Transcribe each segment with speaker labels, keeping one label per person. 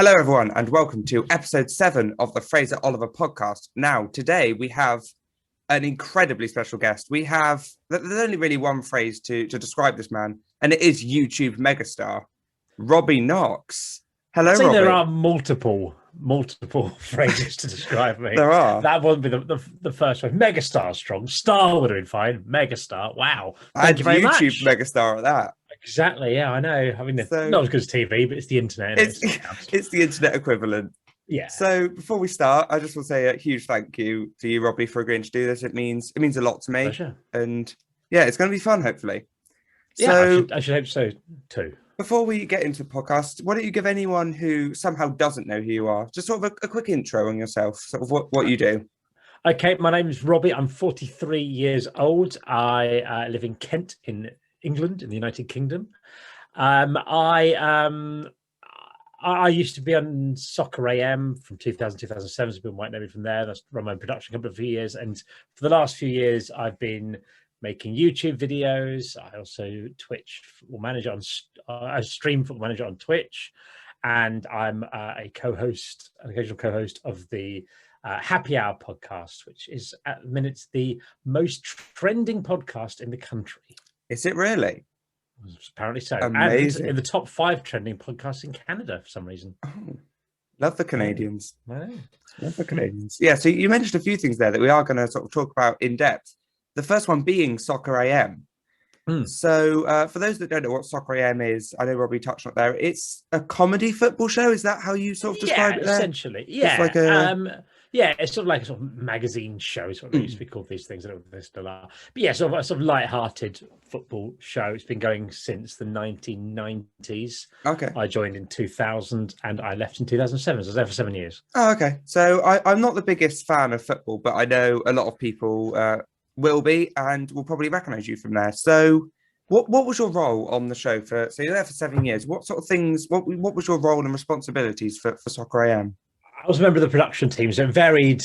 Speaker 1: Hello, everyone, and welcome to episode 7 of the Fraser Oliver podcast. Now, today we have an incredibly special guest. There's only really one phrase to describe this man, and it is YouTube megastar, Robbie Knox. Hello,
Speaker 2: I'd say
Speaker 1: Robbie.
Speaker 2: there are multiple phrases to describe me.
Speaker 1: There are.
Speaker 2: That wouldn't be the first one. Megastar strong. Star would have been fine. Megastar. Wow. Thank you very
Speaker 1: YouTube
Speaker 2: much.
Speaker 1: megastar at that.
Speaker 2: Exactly. Yeah, I know. I mean, not as good as TV, but it's the internet.
Speaker 1: It's the internet equivalent.
Speaker 2: Yeah.
Speaker 1: So before we start, I just want to say a huge thank you to you, Robbie, for agreeing to do this. It means a lot to me.
Speaker 2: Pleasure.
Speaker 1: And yeah, it's going to be fun, hopefully.
Speaker 2: Yeah, I should hope so too.
Speaker 1: Before we get into the podcast, why don't you give anyone who somehow doesn't know who you are just sort of a quick intro on yourself, sort of what you do?
Speaker 2: Okay, my name is Robbie. I'm 43 years old. I live in Kent in England, in the United Kingdom. I used to be on Soccer AM from 2000 2007. So I've been white naming from there. That's run my own production company for a few years, and for the last few years, I've been making YouTube videos. I also Twitch football manager I stream football manager on Twitch, and I'm an occasional co-host of the Happy Hour podcast, which is at the minute the most trending podcast in the country.
Speaker 1: Is it really?
Speaker 2: Apparently so.
Speaker 1: Amazing.
Speaker 2: And in the top 5 trending podcasts in Canada for some reason.
Speaker 1: Oh, love the Canadians.
Speaker 2: Wow.
Speaker 1: Love the Canadians. Yeah, so you mentioned a few things there that we are going to sort of talk about in depth. The first one being Soccer AM. So for those that don't know what Soccer AM is, I know Robbie touched on it there. It's a comedy football show. Is that how you sort of describe it there?
Speaker 2: Essentially. Yeah.
Speaker 1: It's like
Speaker 2: it's sort of like a sort of magazine show is what they used to be called these things. I don't know if they still are. But yeah, sort of light-hearted football show. It's been going since the 1990s.
Speaker 1: Okay.
Speaker 2: I joined in 2000 and I left in 2007. So I was there for 7 years.
Speaker 1: Oh, okay. So I'm not the biggest fan of football, but I know a lot of people will be and will probably recognise you from there. So what was your role on the show so you're there for 7 years? What sort of things, what was your role and responsibilities for Soccer AM?
Speaker 2: I was a member of the production team, so it varied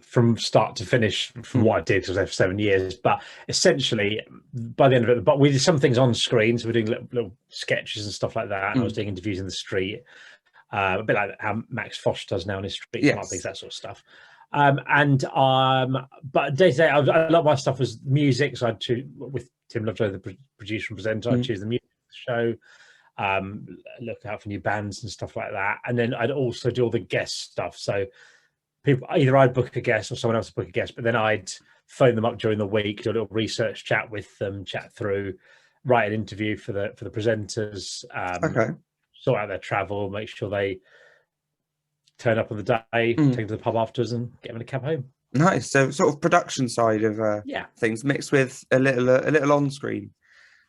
Speaker 2: from start to finish from what I did, because I was there for 7 years. But essentially, by the end of it, we did some things on screen, so we're doing little sketches and stuff like that. And I was doing interviews in the street, a bit like how Max Fosh does now in his street, things, that sort of stuff. But day to day, a lot of my stuff was music. So I'd choose, with Tim Lovejoy, the producer and presenter, I'd choose the music of the show, look out for new bands and stuff like that. And then I'd also do all the guest stuff. So either I'd book a guest or someone else would book a guest, but then I'd phone them up during the week, do a little research chat with them, chat through, write an interview for the presenters, sort out their travel, make sure they turn up on the day, take them to the pub afterwards and get them in a cab home.
Speaker 1: Nice. So sort of production side of things mixed with a little on screen.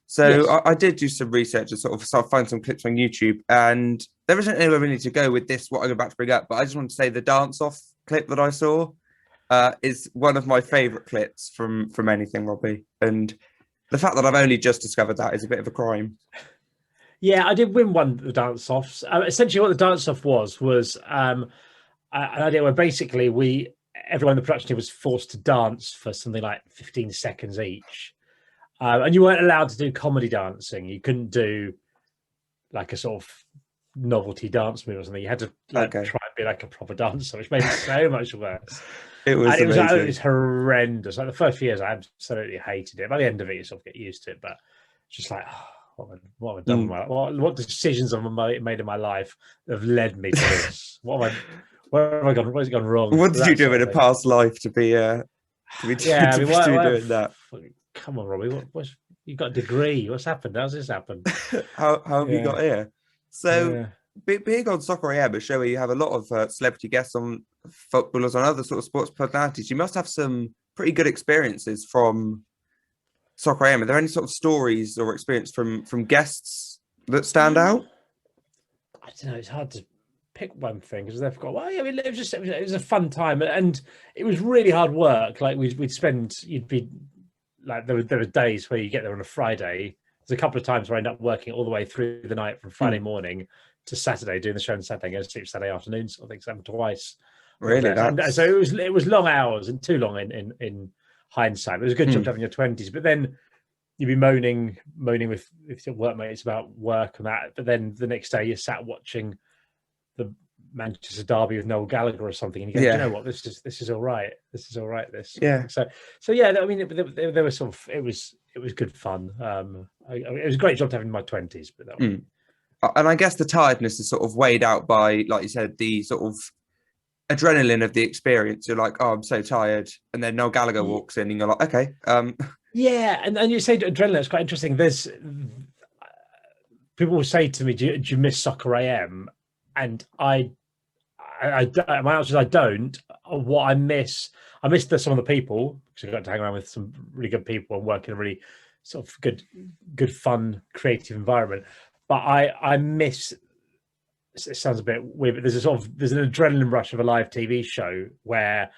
Speaker 1: So yes. I did do some research and sort of find some clips on YouTube, and there isn't anywhere we need to go with this, what I'm about to bring up, but I just want to say the dance-off clip that I saw is one of my favourite clips from anything, Robbie. And the fact that I've only just discovered that is a bit of a crime.
Speaker 2: Yeah, I did win one of the dance-offs. Essentially what the dance-off was an idea where basically everyone in the production team was forced to dance for something like 15 seconds each. And you weren't allowed to do comedy dancing. You couldn't do like a sort of novelty dance move or something. You had to try and be like a proper dancer, which made it so much worse.
Speaker 1: It was
Speaker 2: horrendous. Like the first few years, I absolutely hated it. By the end of it, you sort of get used to it. But it's just like, what have I done with my life? What decisions have I made in my life that have led me to this? Where have I gone? What has gone wrong?
Speaker 1: What did you do in a past life to be doing that?
Speaker 2: Come on, Robbie. You've got a degree. What's happened? How's this happened?
Speaker 1: How have you got here? So, being on Soccer AM, a show where you have a lot of celebrity guests on footballers, on other sort of sports personalities, you must have some pretty good experiences from Soccer AM. Are there any sort of stories or experience from guests that stand out?
Speaker 2: I don't know. It's hard to pick one thing because they've got. Well, I mean, it was a fun time, and it was really hard work. Like you'd be. Like there were days where you get there on a Friday. There's a couple of times where I end up working all the way through the night from Friday morning to Saturday, doing the show on Saturday, and go to sleep Saturday afternoon. So I think it's happened twice.
Speaker 1: Really?
Speaker 2: And so it was long hours and too long in hindsight. It was a good job to have in your 20s, but then you'd be moaning with your workmates about work and that. But then the next day you're sat watching the Manchester derby with Noel Gallagher or something, and you go, you know what, this is all right. This is all right. So yeah, I mean, there was sort of it was good fun. It was a great job to have in my 20s, but that was...
Speaker 1: And I guess the tiredness is sort of weighed out by, like you said, the sort of adrenaline of the experience. You're like, oh, I'm so tired, and then Noel Gallagher walks in, and you're like, okay.
Speaker 2: Yeah, and you say adrenaline. It's quite interesting. There's people will say to me, "Do you miss Soccer AM?" And my answer is I don't. What I miss some of the people, because I got to hang around with some really good people and work in a really sort of good, fun, creative environment. But I miss. It sounds a bit weird, but there's an adrenaline rush of a live TV show where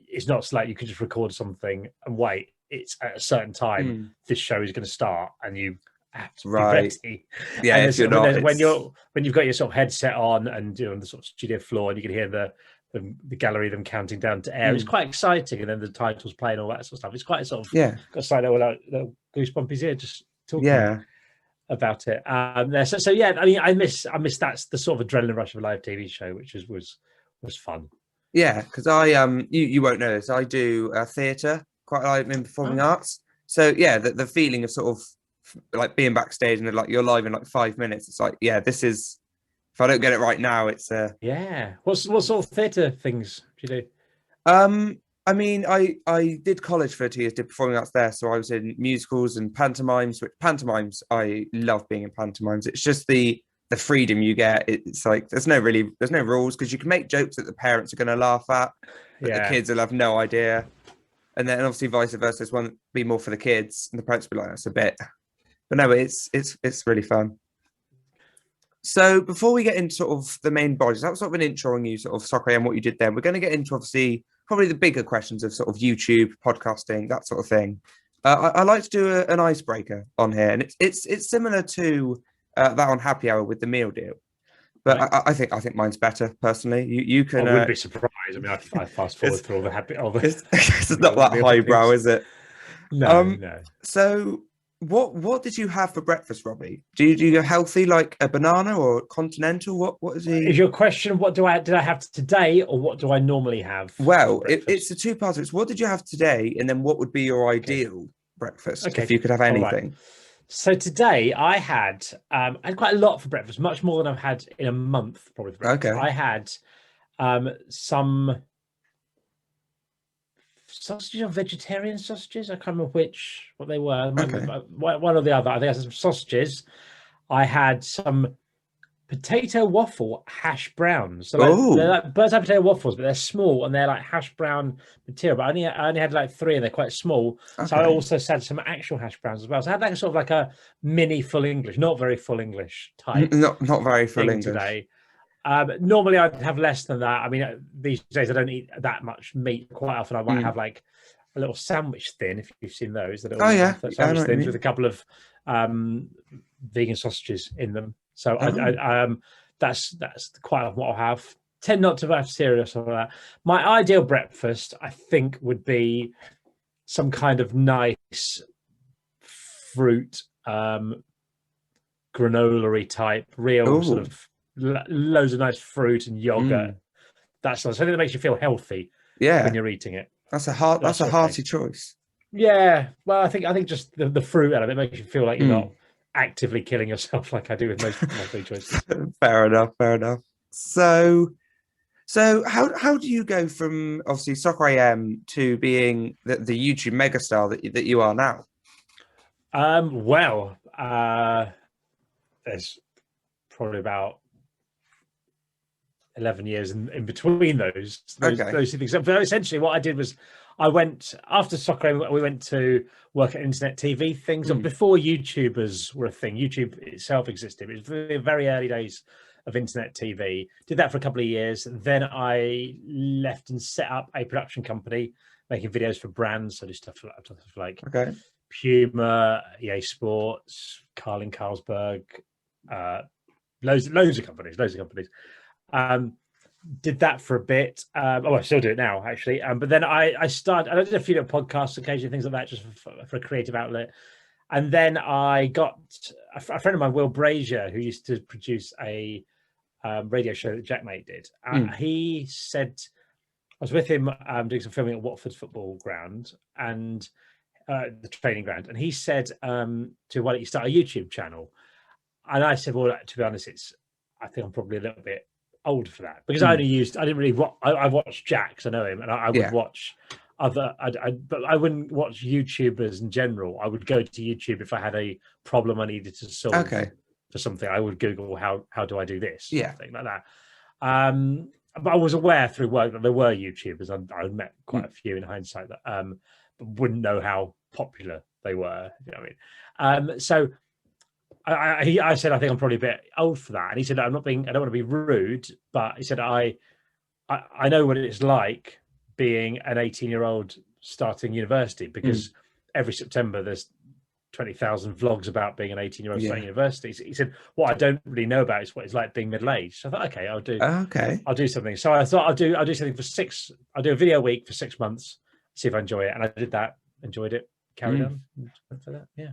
Speaker 2: it's not like you can just record something and wait. It's at a certain time this show is going to start, and you have to be ready.
Speaker 1: Yeah,
Speaker 2: and
Speaker 1: if you're not,
Speaker 2: when you've got your sort of headset on and you're on the sort of studio floor, and you can hear the gallery them counting down to air. It's quite exciting, and then the titles playing, all that sort of stuff. It's quite sort of got a slight little goosebumpy here just talking about it. So yeah, I mean, I miss that's the sort of adrenaline rush of a live TV show, which was fun.
Speaker 1: Yeah, because I you won't know this. I do theatre quite like in performing arts. So yeah, the feeling of sort of like being backstage and like you're live in like 5 minutes. It's like, this is, if I don't get it right now, it's
Speaker 2: What sort of theatre things do you do?
Speaker 1: I mean, I did college for 2 years, did performing arts there. So I was in musicals and pantomimes. Pantomimes, I love being in pantomimes. It's just the freedom you get. It's like there's no rules, because you can make jokes that the parents are going to laugh at, but the kids will have no idea. And then obviously vice versa, this one be more for the kids, and the parents will be like, that's a bit. But no, it's really fun. So before we get into sort of the main bodies, that was sort of an intro on you, sort of Soccer and what you did there. We're going to get into obviously probably the bigger questions of sort of YouTube, podcasting, that sort of thing. I like to do an icebreaker on here, and it's similar to that on Happy Hour with the meal deal. But right. I think mine's better personally. You can.
Speaker 2: I wouldn't be surprised. I mean, I fast forward through all the happy.
Speaker 1: It's not that highbrow, is it?
Speaker 2: No.
Speaker 1: So, what did you have for breakfast, Robbie? Do you go healthy, like a banana or continental? What is he?
Speaker 2: Is your question? Did I have today, or what do I normally have?
Speaker 1: Well, it's a two-part. It's what did you have today, and then what would be your ideal breakfast if you could have anything.
Speaker 2: Right. So today I had quite a lot for breakfast, much more than I've had in a month, probably. For breakfast. Okay. I had some sausages, or vegetarian sausages. I can't remember what they were. One or the other. I think I had some sausages. I had some potato waffle hash browns. So they're like bird's eye potato waffles, but they're small and they're like hash brown material. But I only had like 3, and they're quite small. Okay. So I also had some actual hash browns as well. So I had like sort of like a mini full English, not very full English type.
Speaker 1: Not very full English
Speaker 2: today. Normally I'd have less than that. I mean, these days I don't eat that much meat. Quite often I might have like a little sandwich thin, if you've seen those. Sandwich thins with a couple of vegan sausages in them. So that's quite often what I'll have. Tend not to have cereal or something like that. My ideal breakfast, I think, would be some kind of nice fruit, granola-y type, real sort of loads of nice fruit and yogurt. That's something that makes you feel healthy when you're eating it.
Speaker 1: That's a hearty choice. Yeah,
Speaker 2: well, I think just the fruit element makes you feel like you're not actively killing yourself like I do with most of my food choices.
Speaker 1: Fair enough. So how do you go from obviously Soccer AM to being the YouTube megastar that you are now?
Speaker 2: There's probably about 11 years in between those two things. But essentially what I did was I went after Soccer. We went to work at internet TV things. Before YouTubers were a thing, YouTube itself existed. It was the very early days of internet TV. Did that for a couple of years. Then I left and set up a production company making videos for brands. So I do stuff like Puma, EA Sports, Carling Carlsberg, loads of companies. Did that for a bit. I still do it now, actually. But then I did a few little podcasts occasionally, things like that, just for a creative outlet. And then I got a friend of mine, Will Brazier, who used to produce a radio show that Jaackmaate did. He said, I was with him doing some filming at Watford football ground and the training ground, and he said to, why don't you start a YouTube channel? And I said, well, to be honest, I think I'm probably a little bit old for that, because I didn't really watch, I watched Jack, I know him, and I would watch other, but I wouldn't watch YouTubers in general. I would go to YouTube if I had a problem I needed to solve for something. I would Google how do I do this, thing like that. But I was aware through work that there were YouTubers. I met quite a few in hindsight that but wouldn't know how popular they were. You know what I mean? So I said, I think I'm probably a bit old for that. And he said, I don't want to be rude, but he said, I know what it's like being an 18-year-old starting university, because every September there's 20,000 vlogs about being an 18-year-old starting university. So he said, what I don't really know about is what it's like being middle-aged. So I thought, okay, I'll do something. So I thought I'll do something I'll do a video a week for 6 months, see if I enjoy it. And I did that, enjoyed it, carried on for that. Yeah.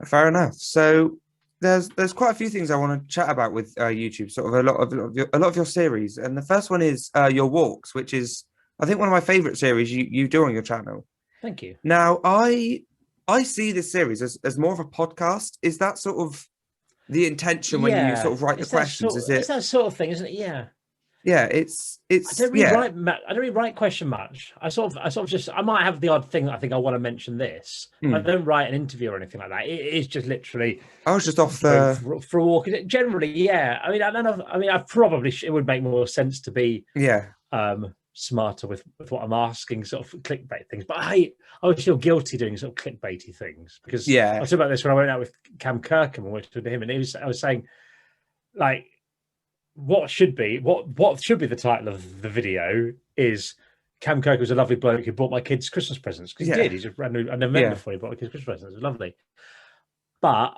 Speaker 1: Fair enough. So there's quite a few things I want to chat about with YouTube, sort of a lot of your series. And the first one is your walks, which is, I think, one of my favorite series you do on your channel.
Speaker 2: Thank you.
Speaker 1: Now, I see this series as more of a podcast. Is that sort of the intention when you sort of write the questions?
Speaker 2: It's that sort of thing, isn't it? Yeah.
Speaker 1: Yeah, it's. I
Speaker 2: don't really write question much. I sort of just, I might have the odd thing that I think I want to mention this. I don't write an interview or anything like that. It is just literally.
Speaker 1: I was just off
Speaker 2: for a walk. Generally, yeah. I mean, I don't know. I mean, it would make more sense to be smarter with what I'm asking, sort of clickbait things. But I always feel guilty doing sort of clickbaity things, because I was talking about this when I went out with Cam Kirkham and went with him, and I was saying, like, what should be the title of the video is Cam Kirkham was a lovely bloke who bought my kids Christmas presents, because he did. He's just I never met him before. He bought my kids Christmas presents. It was lovely. But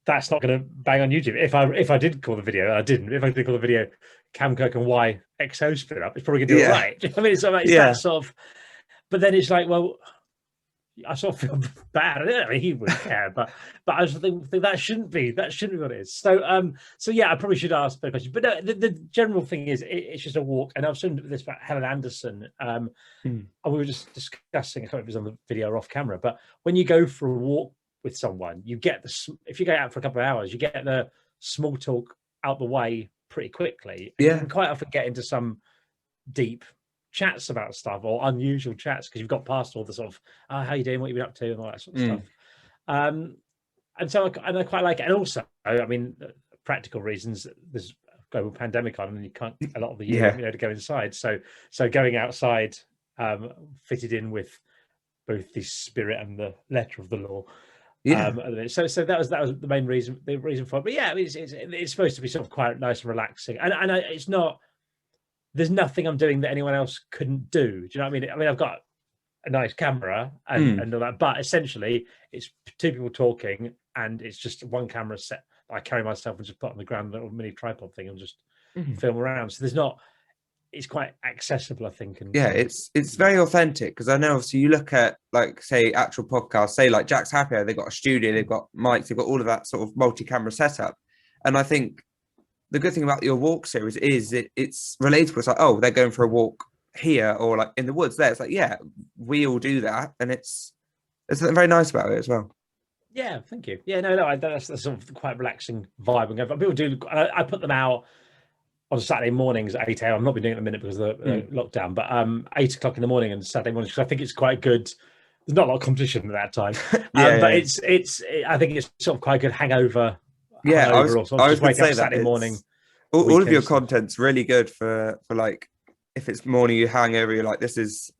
Speaker 2: that's not going to bang on YouTube. If I did call the video, I didn't. If I did call the video Cam Kirkham why XO split up, it's probably going to do it right. I mean, it's that sort of. But then it's like, well, I sort of feel bad. I mean, he wouldn't care, but I just think that shouldn't be what it is. So yeah, I probably should ask better questions. But no, the general thing is, it's just a walk. And I was saying this about Helen Anderson. And we were just discussing, I can't remember if it was on the video or off camera, but when you go for a walk with someone, you get if you go out for a couple of hours, you get the small talk out the way pretty quickly. And you can quite often get into some deep chats about stuff, or unusual chats, because you've got past all the sort of how you doing, what you've been up to, and all that sort of stuff. And so I quite like it. And also, I mean, practical reasons, there's a global pandemic on, and you can't a lot of the year to go inside. So going outside fitted in with both the spirit and the letter of the law. So that was the main reason. The reason for it. But yeah, I mean, it's supposed to be sort of quite nice and relaxing, and it's not. There's nothing I'm doing that anyone else couldn't do. Do you know what I mean? I mean, I've got a nice camera and all that, but essentially it's two people talking, and it's just one camera set. I carry myself and just put on the ground, a little mini tripod thing, and just film around. So there's not. It's quite accessible, I think. And
Speaker 1: it's very authentic, because I know obviously you look at, like, say, actual podcasts, say like Jaackmaate, they've got a studio, they've got mics, they've got all of that sort of multi-camera setup, and I think the good thing about your walk series is it's relatable. It's like, oh, they're going for a walk here, or like in the woods there. It's like, yeah, we all do that, and it's something very nice about it as well. Yeah,
Speaker 2: thank you. Yeah, no, that's sort of quite relaxing vibe. And people do. I put them out on Saturday mornings at 8 a.m. I've not been doing it in a minute because of the lockdown, but 8 o'clock in the morning and Saturday mornings, because I think it's quite good. There's not a lot of competition at that time, but it's I think it's sort of quite a good hangover.
Speaker 1: Yeah, I was going to say that
Speaker 2: Saturday morning.
Speaker 1: All of your content's really good for like, if it's morning you hang over, you're like, this is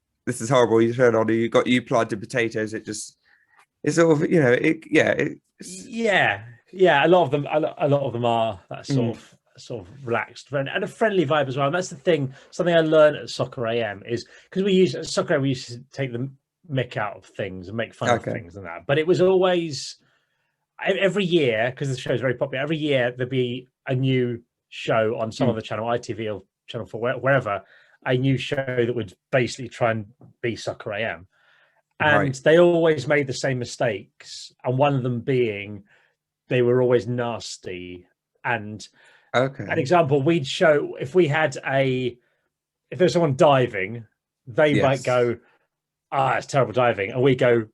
Speaker 1: horrible. You turn on, you planted potatoes. It's sort of, you know,
Speaker 2: a lot of them are that sort of relaxed and a friendly vibe as well. And that's the thing. Something I learned at Soccer AM is, because we used to take the mick out of things and make fun of things and that, but it was always. Every year, because the show is very popular, every year there'd be a new show on some other channel, ITV or Channel 4, wherever, a new show that would basically try and be Soccer AM. And they always made the same mistakes. And one of them being, they were always nasty. And
Speaker 1: Okay.
Speaker 2: An example, we'd show if there's someone diving, they might go, it's terrible diving. And we go,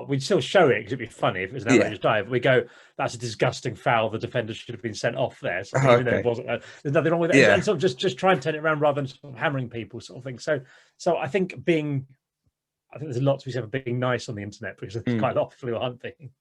Speaker 2: we'd still show it because it'd be funny if it was an outrageous dive. We go, that's a disgusting foul. The defender should have been sent off there. So even though it wasn't, there's nothing wrong with it. And sort of just try and turn it around rather than sort of hammering people, sort of thing. So I think there's a lot to be said for being nice on the internet, because there's quite a lot of flu hunting.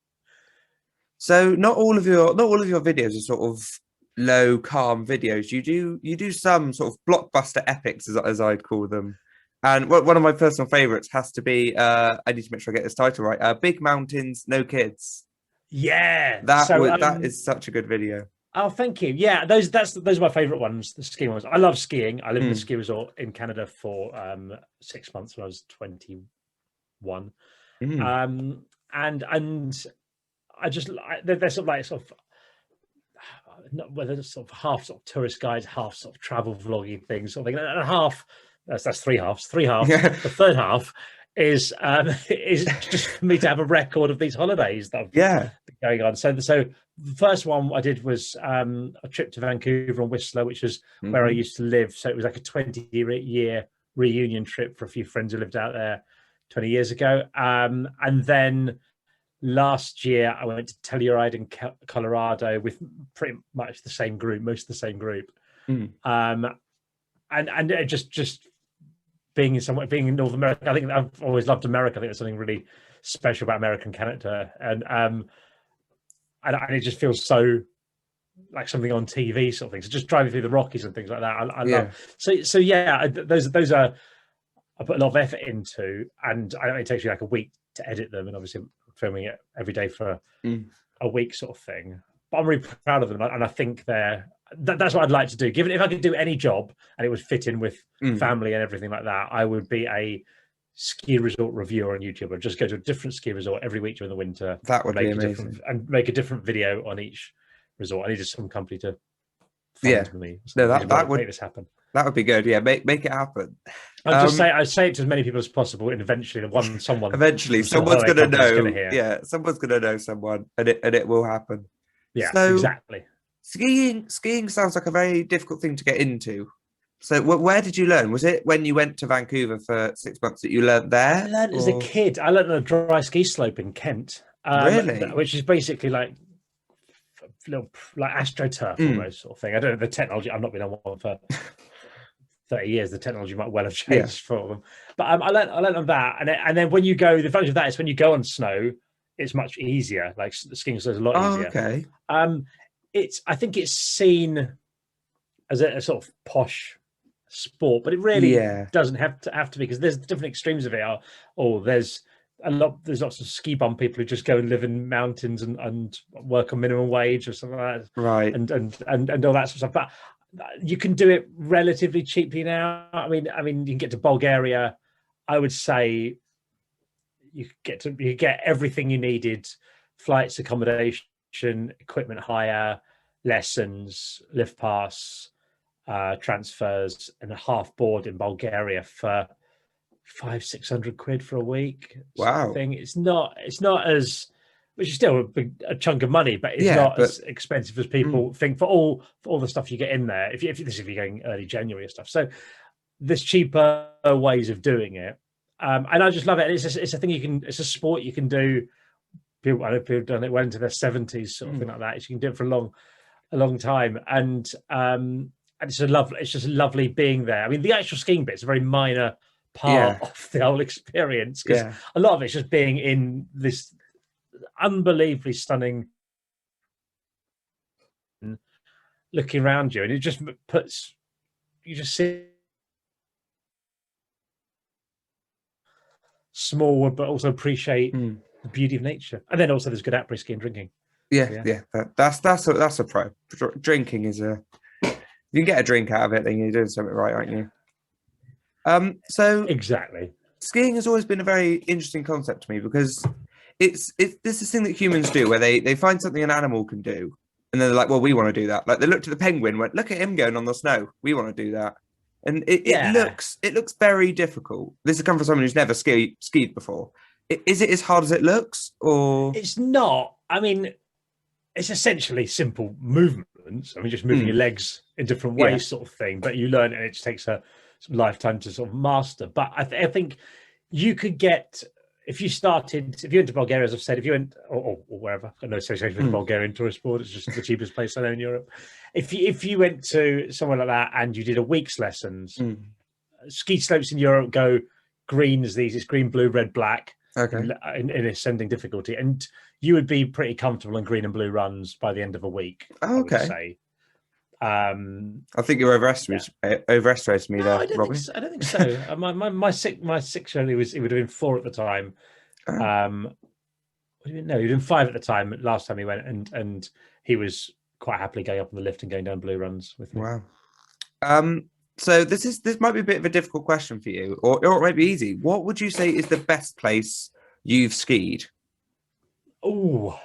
Speaker 1: So not all of your videos are sort of low, calm videos. You do some sort of blockbuster epics, as I'd call them. And one of my personal favorites has to be, I need to make sure I get this title right, Big Mountains, No Kids.
Speaker 2: Yeah.
Speaker 1: That is such a good video.
Speaker 2: Oh, thank you. Yeah, those are my favorite ones, the skiing ones. I love skiing. I lived in a ski resort in Canada for 6 months when I was 21. And I just, they're sort of whether it's sort of half sort of tourist guides, half sort of travel vlogging things, sort of thing, and half, that's three halves. The third half is just for me to have a record of these holidays that have been going on. So the first one I did was a trip to Vancouver and Whistler, which is where I used to live. So it was like a 20-year reunion trip for a few friends who lived out there 20 years ago. And then last year I went to Telluride in Colorado with pretty much the same group, most of the same group. And it just being in North America, I think I've always loved America. I think there's something really special about American Canada, and it just feels so like something on TV, sort of thing. So just driving through the Rockies and things like that, I love. So yeah, those are I put a lot of effort into, and it takes me like a week to edit them, and obviously I'm filming it every day for a week, sort of thing. But I'm really proud of them, and I think that's what I'd like to do. Given if I could do any job and it would fit in with family and everything like that, I would be a ski resort reviewer on YouTube. I'd just go to a different ski resort every week during the winter.
Speaker 1: That would be amazing.
Speaker 2: And make a different video on each resort. I needed some company to fund me.
Speaker 1: No, that would
Speaker 2: make this happen.
Speaker 1: That would be good. Yeah, make it happen.
Speaker 2: I say it to as many people as possible, and eventually someone's
Speaker 1: going to know. Yeah, someone's going to know someone, and it will happen.
Speaker 2: Yeah, so, exactly.
Speaker 1: Skiing sounds like a very difficult thing to get into. So where did you learn? Was it when you went to Vancouver for 6 months that you learned there?
Speaker 2: I learned as a kid. I learned on a dry ski slope in Kent.
Speaker 1: Really?
Speaker 2: Which is basically like AstroTurf almost, sort of thing. I don't know the technology. I've not been on one for 30 years. The technology might well have changed for them. But I learned on that. And then when you go, the advantage of that is when you go on snow, it's much easier. Like the skiing is a lot easier.
Speaker 1: Okay.
Speaker 2: I think it's seen as a sort of posh sport, but it really doesn't have to be, because there's different extremes of it. There's lots of ski bum people who just go and live in mountains and work on minimum wage or something like that,
Speaker 1: right?
Speaker 2: And all that sort of stuff. But you can do it relatively cheaply now. I mean, you can get to Bulgaria. I would say you get everything you needed: flights, accommodation, equipment hire, lessons, lift pass, transfers, and a half board in Bulgaria for 500-600 quid for a week.
Speaker 1: Wow.
Speaker 2: Thing. It's not as, which is still a chunk of money, but it's not as expensive as people think for all the stuff you get in there. If you're going early January and stuff, so there's cheaper ways of doing it, and I just love it. It's a thing it's a sport you can do. I know people have done it well into their 70s, sort of thing like that. So you can do it for a long time, and it's just lovely being there. I mean, the actual skiing bit's a very minor part of the whole experience, because a lot of it's just being in this unbelievably stunning, looking around you, and it just you just see small, but also appreciate the beauty of nature. And then also there's good après ski and drinking. That's
Speaker 1: a pro. Drinking is if you can get a drink out of it, then you're doing something right, aren't you? So
Speaker 2: exactly,
Speaker 1: skiing has always been a very interesting concept to me, because it's this thing that humans do, where they find something an animal can do, and then they're like, well, we want to do that. Like they looked at the penguin, went, look at him going on the snow, we want to do that. And it looks very difficult. This has come from someone who's never skied before. Is it as hard as it looks, or?
Speaker 2: It's not. I mean, it's essentially simple movement. movements. I mean, just moving your legs in different ways, sort of thing. But you learn, and it just takes a lifetime to sort of master. But I think you could get, if you went to Bulgaria, as I've said, if you went or wherever, I've got no association with the Bulgarian tourist board, it's just the cheapest place I know in Europe. If you went to somewhere like that and you did a week's lessons, ski slopes in Europe go green as these. It's green, blue, red, black.
Speaker 1: Okay.
Speaker 2: In ascending difficulty, and you would be pretty comfortable in green and blue runs by the end of a week.
Speaker 1: Oh, okay.
Speaker 2: I would say.
Speaker 1: I think you're overestimating me there, Robbie.
Speaker 2: I don't think so. my 6-year-old, he would have been 4 at the time. What do you mean? No, he was in 5 at the time. Last time he went, and he was quite happily going up on the lift and going down blue runs with me.
Speaker 1: Wow. So this might be a bit of a difficult question for you, or it might be easy. What would you say is the best place you've skied?
Speaker 2: Oh,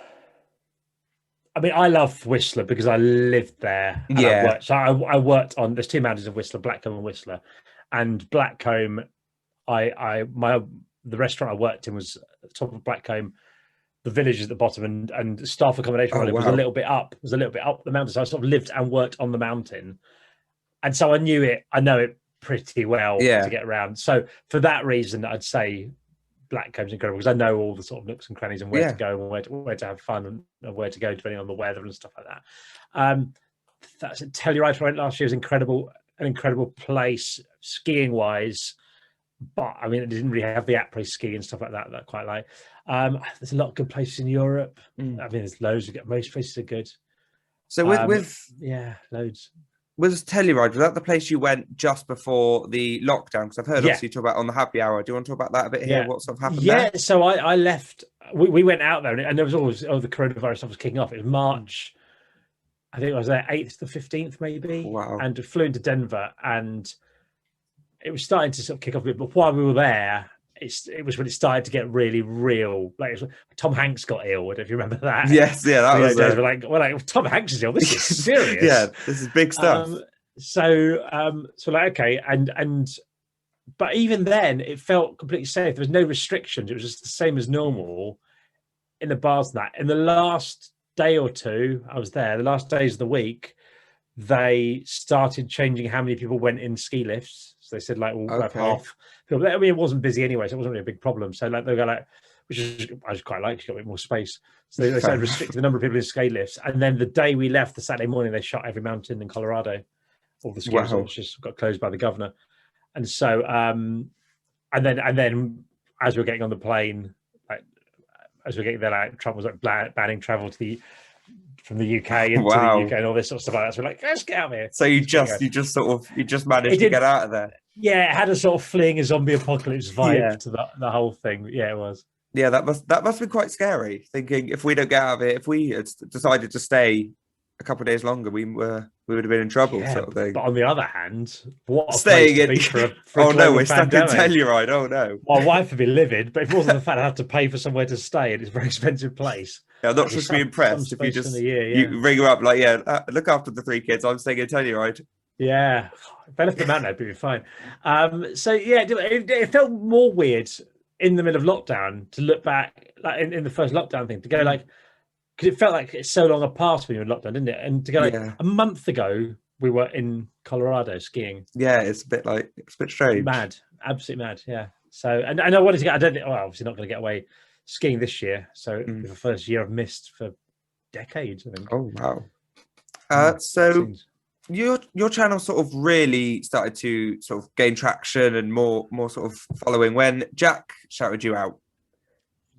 Speaker 2: I mean, I love Whistler because I lived there. And I worked on. There's 2 mountains of Whistler, Blackcomb and Whistler, and Blackcomb. The restaurant I worked in was at the top of Blackcomb. The village is at the bottom, and staff accommodation was a little bit up. It was a little bit up the mountain. So I sort of lived and worked on the mountain. And so I know it pretty well to get around. So for that reason, I'd say Blackcomb's incredible because I know all the sort of nooks and crannies and where to go and where to have fun and where to go depending on the weather and stuff like that. That's it. Telluride I went last year was incredible, an incredible place skiing wise. But I mean, it didn't really have the après ski and stuff like that I quite like. There's a lot of good places in Europe. I mean, there's loads. Most places are good.
Speaker 1: So
Speaker 2: loads.
Speaker 1: Was Telluride, was that the place you went just before the lockdown? Because I've heard obviously you talk about on the happy hour. Do you want to talk about that a bit here? What sort of happened there?
Speaker 2: Yeah, so I left. We went out there, and there was always the coronavirus stuff was kicking off. It was March. I think I was there 8th to 15th, maybe.
Speaker 1: Wow.
Speaker 2: And flew into Denver, and it was starting to sort of kick off a bit. But while we were there, it was when it started to get really real. Like Tom Hanks got ill. I don't know if you remember that.
Speaker 1: Yes, yeah, that was.
Speaker 2: Days we're like, Tom Hanks is ill. This is serious.
Speaker 1: Yeah, this is big stuff.
Speaker 2: So like, okay, but even then, it felt completely safe. There was no restrictions. It was just the same as normal in the bars and that. In the last day or two, I was there. The last days of the week, they started changing how many people went in ski lifts. So they said like, we'll have half. I mean, it wasn't busy anyway, so it wasn't really a big problem. So like they go like, I just quite like, you got a bit more space. So they started restricting the number of people in ski lifts. And then the day we left, the Saturday morning, they shut every mountain in Colorado. All the ski resorts just got closed by the governor. And so, and then as we were getting on the plane, like as we were getting there, like Trump was like banning travel from the UK into the UK and all this sort of stuff like that. So we're like, let's get out of here.
Speaker 1: So you just managed to get out of there.
Speaker 2: Yeah, it had a sort of fleeing a zombie apocalypse vibe to the whole thing. Yeah, it was.
Speaker 1: Yeah, that must have been quite scary. Thinking if we don't get out of it, if we had decided to stay a couple of days longer, we would have been in trouble, sort of thing.
Speaker 2: But on the other hand, what
Speaker 1: staying in
Speaker 2: for
Speaker 1: oh no, we're stuck in Telluride. Oh no,
Speaker 2: my wife would be livid. But if it wasn't the fact I have to pay for somewhere to stay, and it's a very expensive place.
Speaker 1: Yeah, I'm not sure to be impressed if you just you ring her up like, look after the 3 kids. I'm staying in Telluride.
Speaker 2: Yeah, if I left them out, that'd be fine. So yeah, it felt more weird in the middle of lockdown to look back, like in the first lockdown thing, to go like, because it felt like it's so long past when you were in lockdown, didn't it? And to go like a month ago, we were in Colorado skiing.
Speaker 1: Yeah, it's a bit strange.
Speaker 2: Mad, absolutely mad. Yeah. So and I wanted to get. I don't think. Well, obviously not going to get away skiing this year. So it's the first year I've missed for decades, I think.
Speaker 1: Oh wow. So your channel sort of really started to sort of gain traction and more sort of following when Jack shouted you out.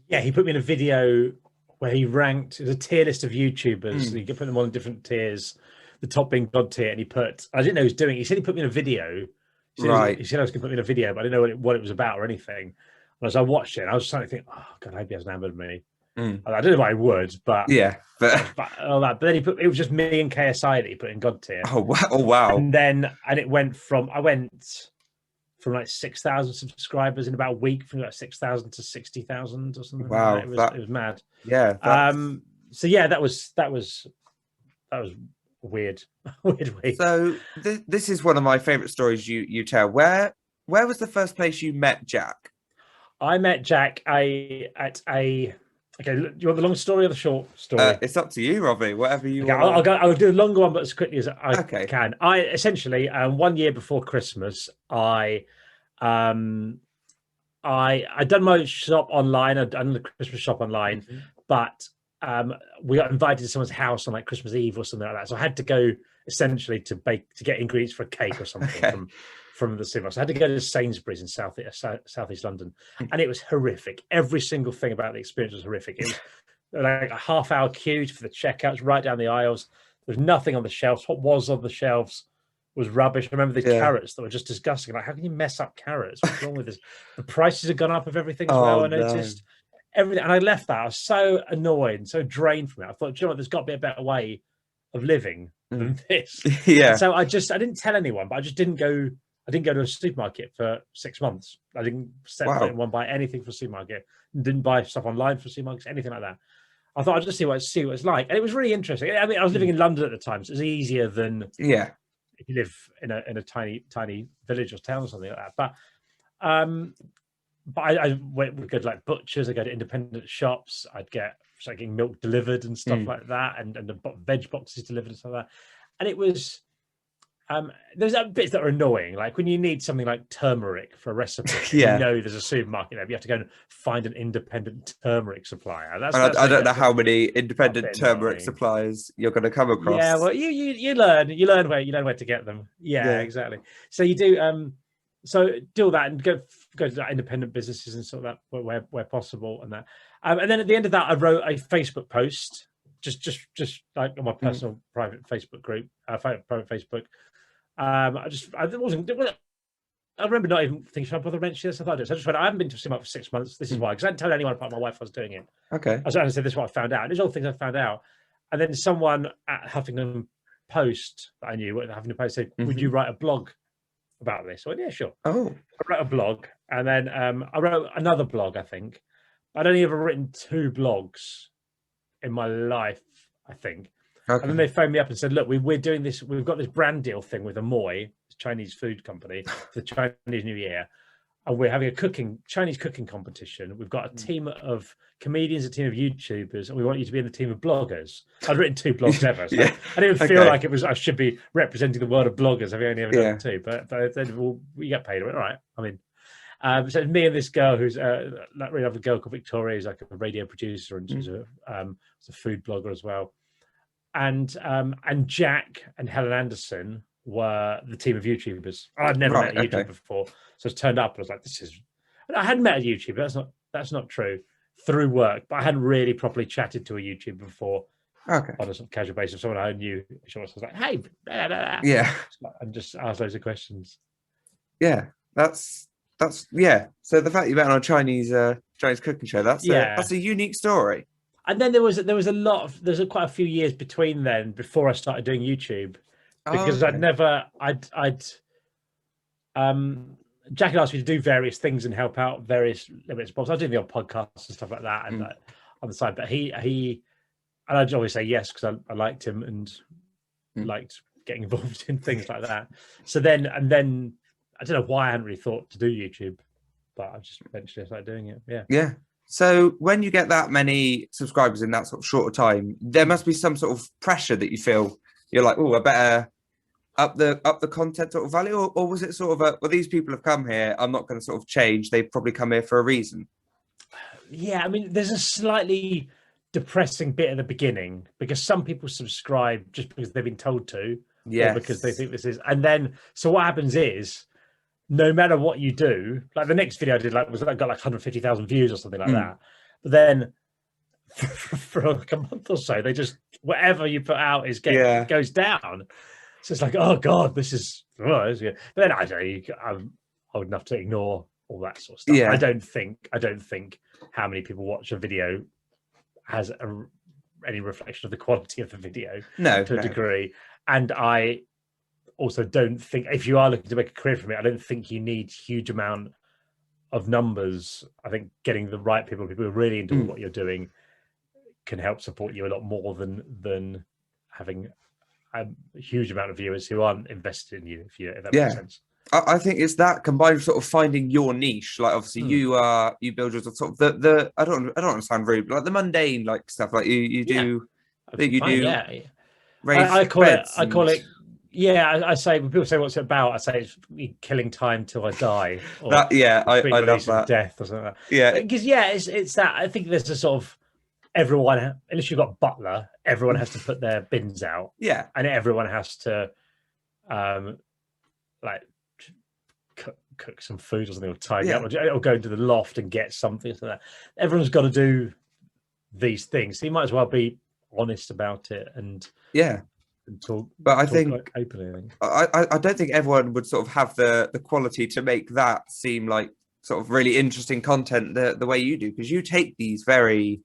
Speaker 2: Yeah, he put me in a video where he ranked, it was a tier list of YouTubers. You could put them all in different tiers, the top being God tier, and he put, I didn't know he was doing it. He said he put me in a video. He said I was going to put me in a video, but I didn't know what it was about or anything. And as I watched it, I was starting to think, oh God, I hope he hasn't hammered me. I don't know if I would, but but all that. But then it was just me and KSI that he put in God tier.
Speaker 1: Oh wow!
Speaker 2: And it went from like 6,000 subscribers in about a week, from like 6,000 to 60,000 or something.
Speaker 1: Wow,
Speaker 2: like that. It was mad.
Speaker 1: Yeah.
Speaker 2: So yeah, that was weird. Weird week.
Speaker 1: So this is one of my favorite stories you tell. Where was the first place you met Jack?
Speaker 2: I met Jack at a Okay, do you want the long story or the short story?
Speaker 1: It's up to you, Robbie. Whatever you
Speaker 2: okay,
Speaker 1: want.
Speaker 2: I'll do the longer one, but as quickly as I can. I essentially 1 year before Christmas, I done my shop online. I'd done the Christmas shop online, but we got invited to someone's house on like Christmas Eve or something like that. So I had to go essentially to get ingredients for a cake or something from the supermarket. So I had to go to Sainsbury's in southeast London, and it was horrific. Every single thing about the experience was horrific. It was like a half-hour queue for the checkouts, right down the aisles. There was nothing on the shelves. What was on the shelves was rubbish. I remember the carrots that were just disgusting. Like, how can you mess up carrots? What's wrong with this? The prices have gone up of everything as well. I noticed everything, and I left that. I was so annoyed and so drained from it. I thought, do you know what? There's got to be a better way of living than this.
Speaker 1: Yeah.
Speaker 2: And so I didn't tell anyone, but I just didn't go. I didn't go to a supermarket for 6 months. I didn't set foot in one, buy anything for a supermarket. Didn't buy stuff online for supermarkets, anything like that. I thought I'd just see what it's like, and it was really interesting. I mean, I was living in London at the time, so it was easier than if you live in a tiny village or town or something like that. But I would go to like butchers. I go to independent shops. I'd get getting milk delivered and stuff like that, and the veg boxes delivered and stuff like that. And it was there's bits that are annoying, like when you need something like turmeric for a recipe. You know there's a supermarket there, but you have to go and find an independent turmeric supplier.
Speaker 1: I don't know how many independent turmeric suppliers you're going to come across.
Speaker 2: Yeah, well, you learn where to get them. Yeah, exactly. So you do do all that and go to that independent businesses and sort of that where possible and that. And then at the end of that, I wrote a Facebook post, just like on my personal private Facebook group, private Facebook. I remember not even thinking, should I bother mentioning this? I thought I just went, I haven't been to cinema for 6 months. This is why, because I didn't tell anyone apart from my wife I was doing it.
Speaker 1: Okay.
Speaker 2: I said, this is what I found out. And there's all things I found out. And then someone at Huffington Post that I knew, Huffington Post said, would you write a blog about this? I went, yeah, sure.
Speaker 1: Oh.
Speaker 2: I wrote a blog. And then I wrote another blog, I think. I'd only ever written 2 blogs in my life, I think. Okay. And then they phoned me up and said, look, we're doing this. We've got this brand deal thing with Amoy, Chinese food company, for the Chinese New Year. And we're having a Chinese cooking competition. We've got a team of comedians, a team of YouTubers, and we want you to be in the team of bloggers. I'd written 2 blogs ever. So I didn't feel like I should be representing the world of bloggers. I've only ever done 2. But they said, well, we get paid. I went, all right. I mean, so me and this girl who's that really lovely girl called Victoria, who's like a radio producer and she's a food blogger as well. And Jack and Helen Anderson were the team of YouTubers. I'd never met a YouTuber before, so I turned up and I was like, I hadn't met a YouTuber. That's not true, through work, but I hadn't really properly chatted to a YouTuber before. Okay. On a sort of casual basis, someone I knew. I was like, hey, blah, blah, blah.
Speaker 1: Yeah,
Speaker 2: and just asked loads of questions.
Speaker 1: Yeah, that's So the fact you met on a Chinese cooking show, that's a unique story.
Speaker 2: And then there was quite a few years between then before I started doing YouTube, because Jack had asked me to do various things and help out various limits. I was doing the odd podcasts and stuff like that and on the side, but he and I'd always say yes because I liked him and liked getting involved in things like that. So then I don't know why I hadn't really thought to do YouTube, but I just eventually started doing it.
Speaker 1: Yeah. So when you get that many subscribers in that sort of shorter time, there must be some sort of pressure that you feel. You're like, oh, I better up the content sort of value, or was it sort of well, these people have come here, I'm not going to sort of change. They've probably come here for a reason.
Speaker 2: Yeah, I mean, there's a slightly depressing bit at the beginning because some people subscribe just because they've been told to, or because they think this is, and then so what happens is, no matter what you do, like the next video I did, got like 150,000 views or something like that. But then for like a month or so, they just whatever you put out goes down. So it's like, oh god, this is good. But then I'm old enough to ignore all that sort of stuff. Yeah. I don't think how many people watch a video has any reflection of the quality of the video to a degree. And I also don't think, if you are looking to make a career from it, I don't think you need huge amount of numbers. I think getting the right people who are really into what you're doing can help support you a lot more than having a huge amount of viewers who aren't invested in you, if that makes sense.
Speaker 1: I think it's that combined with sort of finding your niche. Like obviously you build your sort of the I don't want to sound rude, but like the mundane like stuff like you do that you do.
Speaker 2: Yeah.
Speaker 1: I
Speaker 2: call it. Yeah, I say when people say what's it about, I say it's killing time till I die. Or
Speaker 1: I love that.
Speaker 2: Death or something like that.
Speaker 1: Yeah,
Speaker 2: because it's that. I think there's a sort of everyone, unless you've got butler, everyone has to put their bins out.
Speaker 1: Yeah,
Speaker 2: and everyone has to like cook some food or something, or tidy up, or go into the loft and get something. So that everyone's got to do these things. So you might as well be honest about it and talk. But I think openly.
Speaker 1: I don't think everyone would sort of have the quality to make that seem like sort of really interesting content the way you do, because you take these very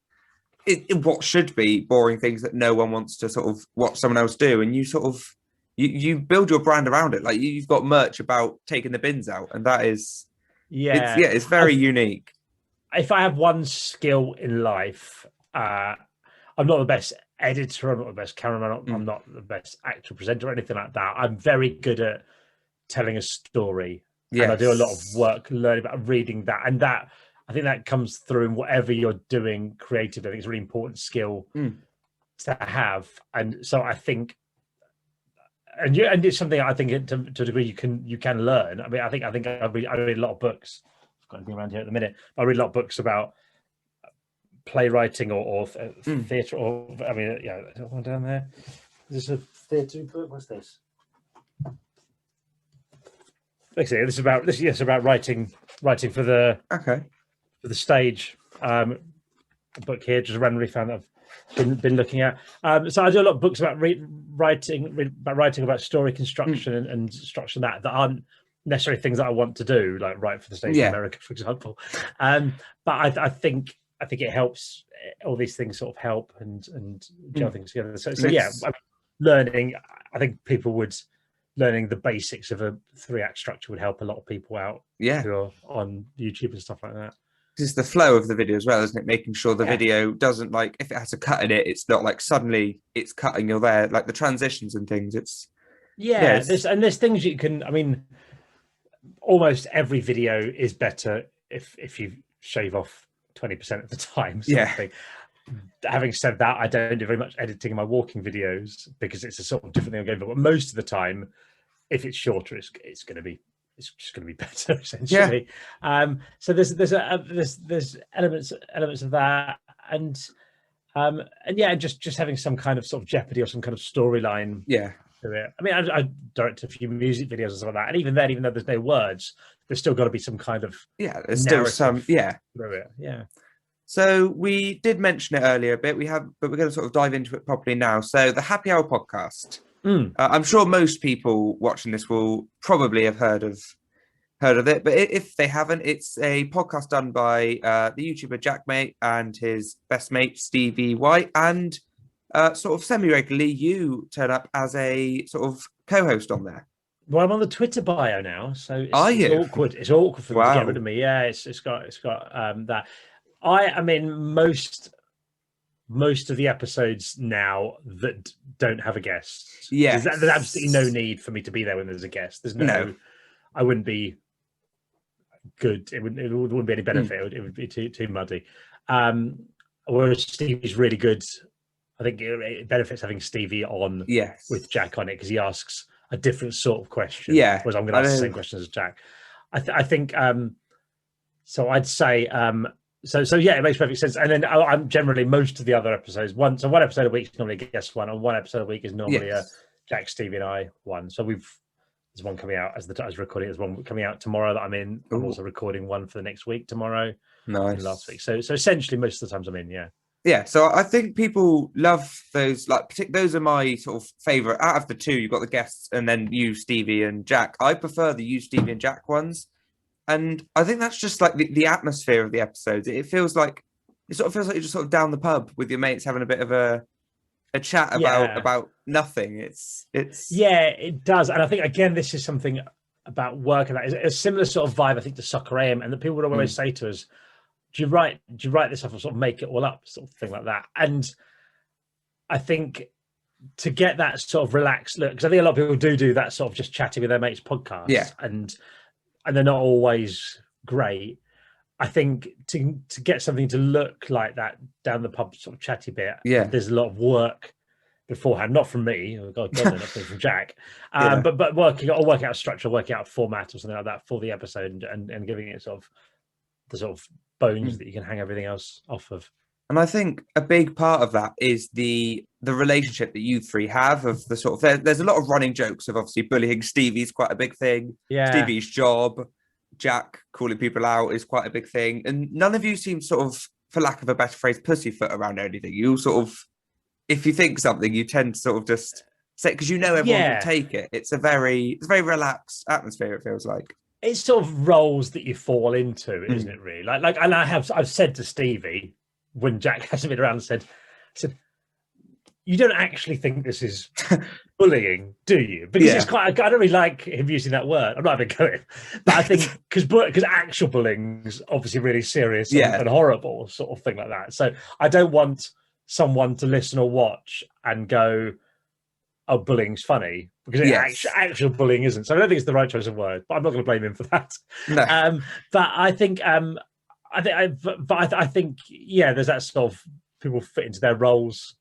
Speaker 1: what should be boring things that no one wants to sort of watch someone else do, and you sort of you build your brand around it. Like you've got merch about taking the bins out, and that is it's very unique.
Speaker 2: If I have one skill in life, I'm not the best editor, I'm not the best cameraman, I'm not the best actor, presenter, or anything like that. I'm very good at telling a story. And I do a lot of work learning about reading that, and that I think that comes through in whatever you're doing creative. I think it's a really important skill to have. And so I think and it's something I think to a degree you can learn. I mean, I think I read a lot of books. I've got anything around here at the minute. I read a lot of books about playwriting or theatre, or I mean, there's one down there. Is this a theatre book? What's this? Basically, this is about writing for the for the stage. A book here, just randomly found that I've been looking at. So I do a lot of books about writing about story construction and structure that aren't necessarily things that I want to do, like write for the stage in America, for example. But I think it helps. All these things sort of help and gel things together. So learning. I think learning the basics of a 3-act structure would help a lot of people out who are on YouTube and stuff like that.
Speaker 1: It's the flow of the video as well, isn't it? Making sure the video doesn't, like, if it has a cut in it, it's not like suddenly it's cutting, you're there, like the transitions and things. It's
Speaker 2: there's things you can. I mean, almost every video is better if you shave off 20% of the time. Having said that, I don't do very much editing in my walking videos because it's a sort of different thing I'm going for. But most of the time, if it's shorter, it's just going to be better, essentially. So there's elements of that, and just having some kind of sort of jeopardy or some kind of storyline. To it. I mean, I direct a few music videos and stuff like that, and even though there's no words, there's still got to be some kind of
Speaker 1: there's still some
Speaker 2: through it.
Speaker 1: So we did mention it earlier a bit. But we're going to sort of dive into it properly now. So the Happy Hour podcast. I'm sure most people watching this will probably have heard of it, but if they haven't, it's a podcast done by the YouTuber Jaackmaate and his best mate Stevie White, and sort of semi-regularly you turn up as a sort of co-host on there.
Speaker 2: Well, I'm on the Twitter bio now, so it's awkward. It's awkward for them to get rid of me. Yeah, it's got that. I mean, most of the episodes now that don't have a guest. There's absolutely no need for me to be there when there's a guest. There's no. I wouldn't be good. It wouldn't be any benefit. It would be too muddy. Whereas Stevie's really good. I think it benefits having Stevie on with Jack on it, because he asks a different sort of question. Whereas I'm going to ask the same questions as Jack. I think. So I'd say. So it makes perfect sense. And then I'm generally most of the other episodes one episode a week is normally a guest one, and one episode a week is normally a Jack, Stevie, and I one. So there's one coming out as recording. There's one coming out tomorrow that I'm in. I'm also recording one for the next week tomorrow.
Speaker 1: Nice.
Speaker 2: Last week. So essentially most of the times I'm in.
Speaker 1: So I think people love those. Like those are my sort of favorite out of the two. You've got the guests and then you, Stevie, and Jack. I prefer the you, Stevie, and Jack ones. And I think that's just like the atmosphere of the episodes. It sort of feels like you're just sort of down the pub with your mates having a bit of a chat about nothing. It
Speaker 2: does. And I think again, this is something about work, and that is a similar sort of vibe, I think, to Soccer AM. And the people would always say to us, do you write this stuff or sort of make it all up, sort of thing like that? And I think to get that sort of relaxed look, because I think a lot of people do that sort of just chatting with their mates podcast, and they're not always great. I think to get something to look like that down the pub sort of chatty bit, there's a lot of work beforehand, not from me, not from Jack, but working out a structure, working out a format or something like that for the episode, and giving it sort of the sort of bones that you can hang everything else off of.
Speaker 1: And I think a big part of that is the relationship that you three have, of the sort of, there's a lot of running jokes of obviously bullying Stevie's quite a big thing. Stevie's job, Jack calling people out is quite a big thing. And none of you seem sort of, for lack of a better phrase, pussyfoot around anything. You sort of, if you think something, you tend to sort of just say, because you know everyone will take it. It's a very relaxed atmosphere, it feels like. It's
Speaker 2: sort of roles that you fall into, isn't it, really? Like, and I've said to Stevie, when Jack hasn't been around, I said, you don't actually think this is bullying, do you? Because it's quite, I don't really like him using that word. I'm not even going, but I think because actual bullying is obviously really serious and horrible, sort of thing like that. So I don't want someone to listen or watch and go, oh, bullying's funny, because actual bullying isn't. So I don't think it's the right choice of word, but I'm not going to blame him for that.
Speaker 1: No.
Speaker 2: But I think, I think, there's that sort of, people fit into their roles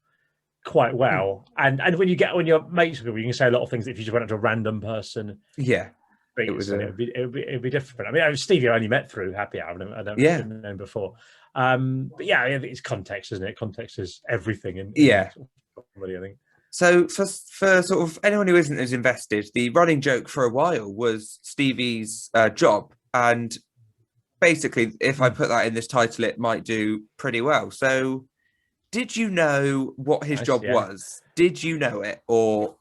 Speaker 2: quite well, and when you're mates with people, you can say a lot of things that if you just went up to a random person, it'd be different. I mean, Stevie I only met through Happy Hour. I don't know him before, but I think it's context, isn't it? Context is everything, and somebody, I think.
Speaker 1: So for sort of anyone who isn't as invested, the running joke for a while was Stevie's job, and basically, if I put that in this title, it might do pretty well. So, did you know what his job was? Did you know it, or?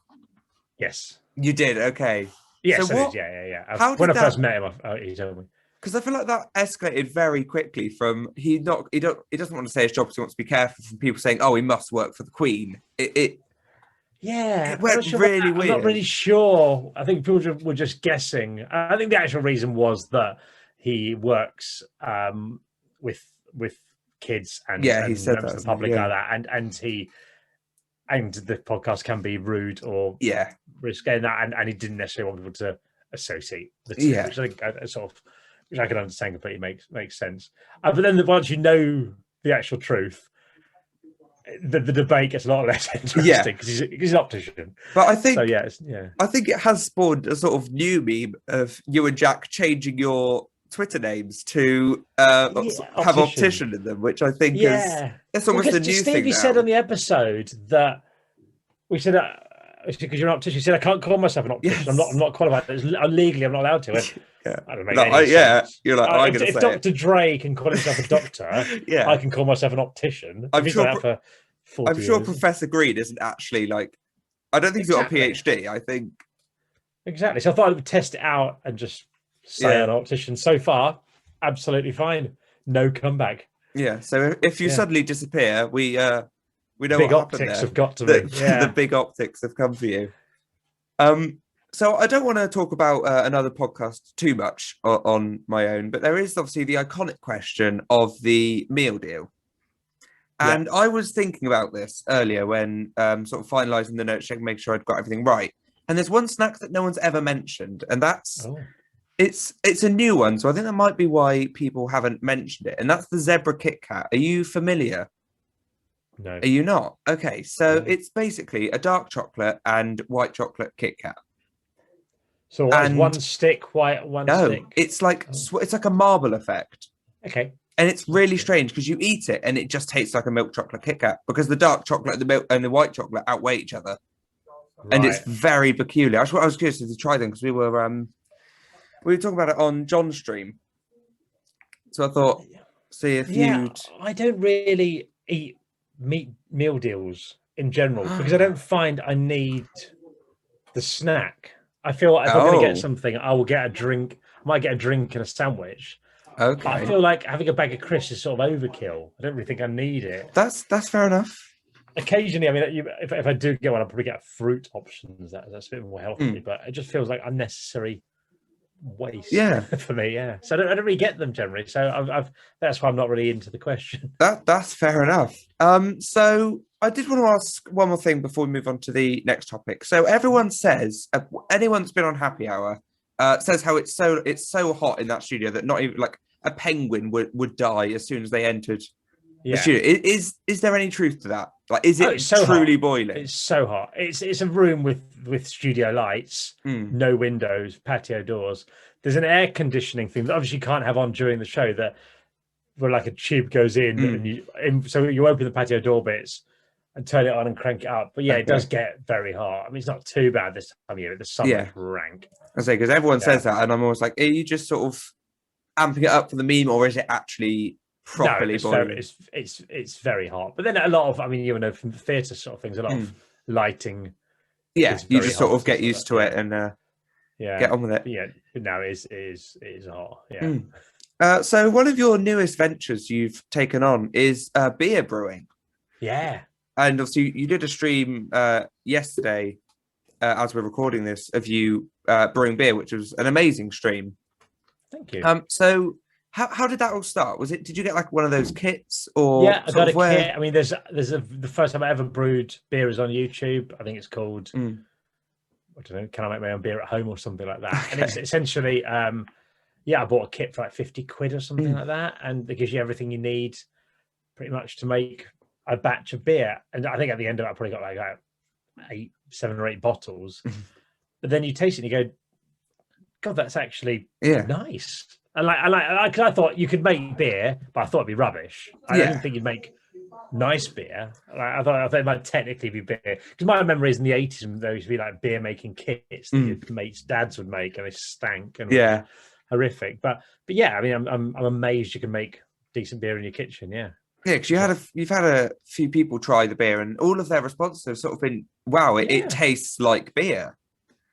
Speaker 2: Yes,
Speaker 1: you did. Okay.
Speaker 2: Yes, so I did. Yeah. When I first met him, he told me.
Speaker 1: Because I feel like that escalated very quickly from he doesn't want to say his job because he wants to be careful from people saying, oh, he must work for the Queen. It went really weird.
Speaker 2: I'm not really sure. I think people were just guessing. I think the actual reason was that he works with kids and
Speaker 1: he said
Speaker 2: members of the public like that, and the podcast can be rude or risque, and he didn't necessarily want people to associate the two, which I think which I can understand completely makes sense. But then once you know the actual truth, the debate gets a lot less interesting because he's an optician.
Speaker 1: But I think I think it has spawned a sort of new meme of you and Jack changing your Twitter names to have optician in them, which I think is almost a new thing.
Speaker 2: Stevie said on the episode that we said because you're an optician, he said I can't call myself an optician. I'm not qualified. Legally, I'm not allowed to. I don't make any sense.
Speaker 1: You're like,
Speaker 2: if Dr. Dre can call himself a doctor, I can call myself an optician.
Speaker 1: I'm sure Professor Green isn't actually like. I don't think he's got a PhD. I think
Speaker 2: exactly. So I thought I would test it out and just say an optician. So far, absolutely fine. No comeback.
Speaker 1: Yeah. So if you suddenly disappear, we know
Speaker 2: big
Speaker 1: what happened
Speaker 2: optics
Speaker 1: there.
Speaker 2: have got to be.
Speaker 1: The big optics have come for you. So I don't want to talk about another podcast too much on my own, but there is obviously the iconic question of the meal deal. And I was thinking about this earlier when sort of finalising the notes, checking, make sure I'd got everything right. And there's one snack that no one's ever mentioned, and that's it's a new one. So I think that might be why people haven't mentioned it, and that's the zebra Kit Kat. Are you familiar?
Speaker 2: No.
Speaker 1: Are you not? Okay, so it's basically a dark chocolate and white chocolate Kit Kat.
Speaker 2: So one stick, white, one stick?
Speaker 1: No, it's like a marble effect.
Speaker 2: Okay.
Speaker 1: And it's really strange because you eat it and it just tastes like a milk chocolate Kit Kat because the dark chocolate, the milk, and the white chocolate outweigh each other. Right. And it's very peculiar. I was curious to try them because we were talking about it on John's stream. So I thought, see if you'd.
Speaker 2: I don't really eat meal deals in general because I don't find I need the snack. I feel like if I'm going to get something, I will get a drink. I might get a drink and a sandwich.
Speaker 1: Okay.
Speaker 2: I feel like having a bag of crisps is sort of overkill. I don't really think I need it.
Speaker 1: That's fair enough.
Speaker 2: Occasionally, I mean, if I do get one, I'll probably get fruit options. That's a bit more healthy, but it just feels like unnecessary waste for me. Yeah. So I don't really get them generally. So that's why I'm not really into the question.
Speaker 1: That's fair enough. So I did want to ask one more thing before we move on to the next topic. So everyone says, anyone that's been on Happy Hour says how it's so hot in that studio that not even like a penguin would die as soon as they entered the studio. Is there any truth to that? Like, is it so truly boiling?
Speaker 2: It's so hot. It's a room with studio lights, no windows, patio doors. There's an air conditioning thing that obviously you can't have on during the show, that where like a tube goes in, so you open the patio door bits and turn it on and crank it up. But yeah, it does get very hot. I mean, it's not too bad this time of year. The summer's rank.
Speaker 1: I say, because everyone says that, and I'm always like, are you just sort of amping it up for the meme, or is it actually properly boiling?
Speaker 2: It's very hot. But then a lot of, I mean, you know, from the theatre sort of things, a lot of lighting.
Speaker 1: Yeah, you just sort of get used to it and get on with it.
Speaker 2: Yeah, now it is hot.
Speaker 1: So one of your newest ventures you've taken on is beer brewing.
Speaker 2: Yeah.
Speaker 1: And obviously you did a stream yesterday, as we're recording this, of you brewing beer, which was an amazing stream.
Speaker 2: Thank you.
Speaker 1: So how did that all start? Did you get like one of those kits, or
Speaker 2: I got a kit. I mean, the first time I ever brewed beer is on YouTube. I think it's called I don't know, Can I Make My Own Beer at Home or something like that. Okay. And it's essentially I bought a kit for like 50 quid or something like that, and it gives you everything you need pretty much to make a batch of beer. And I think at the end of it, I probably got like 7 or 8 bottles. But then you taste it and you go, God, that's actually nice. And because I thought you could make beer, but I thought it'd be rubbish. I didn't think you'd make nice beer. I thought it might technically be beer, because my memory is in the 80s there used to be like beer making kits that your mates' dads would make, and they stank and horrific. But yeah, I mean, I'm amazed you can make decent beer in your kitchen. Yeah,
Speaker 1: because you've had a few people try the beer, and all of their responses have sort of been, "Wow, it tastes like beer."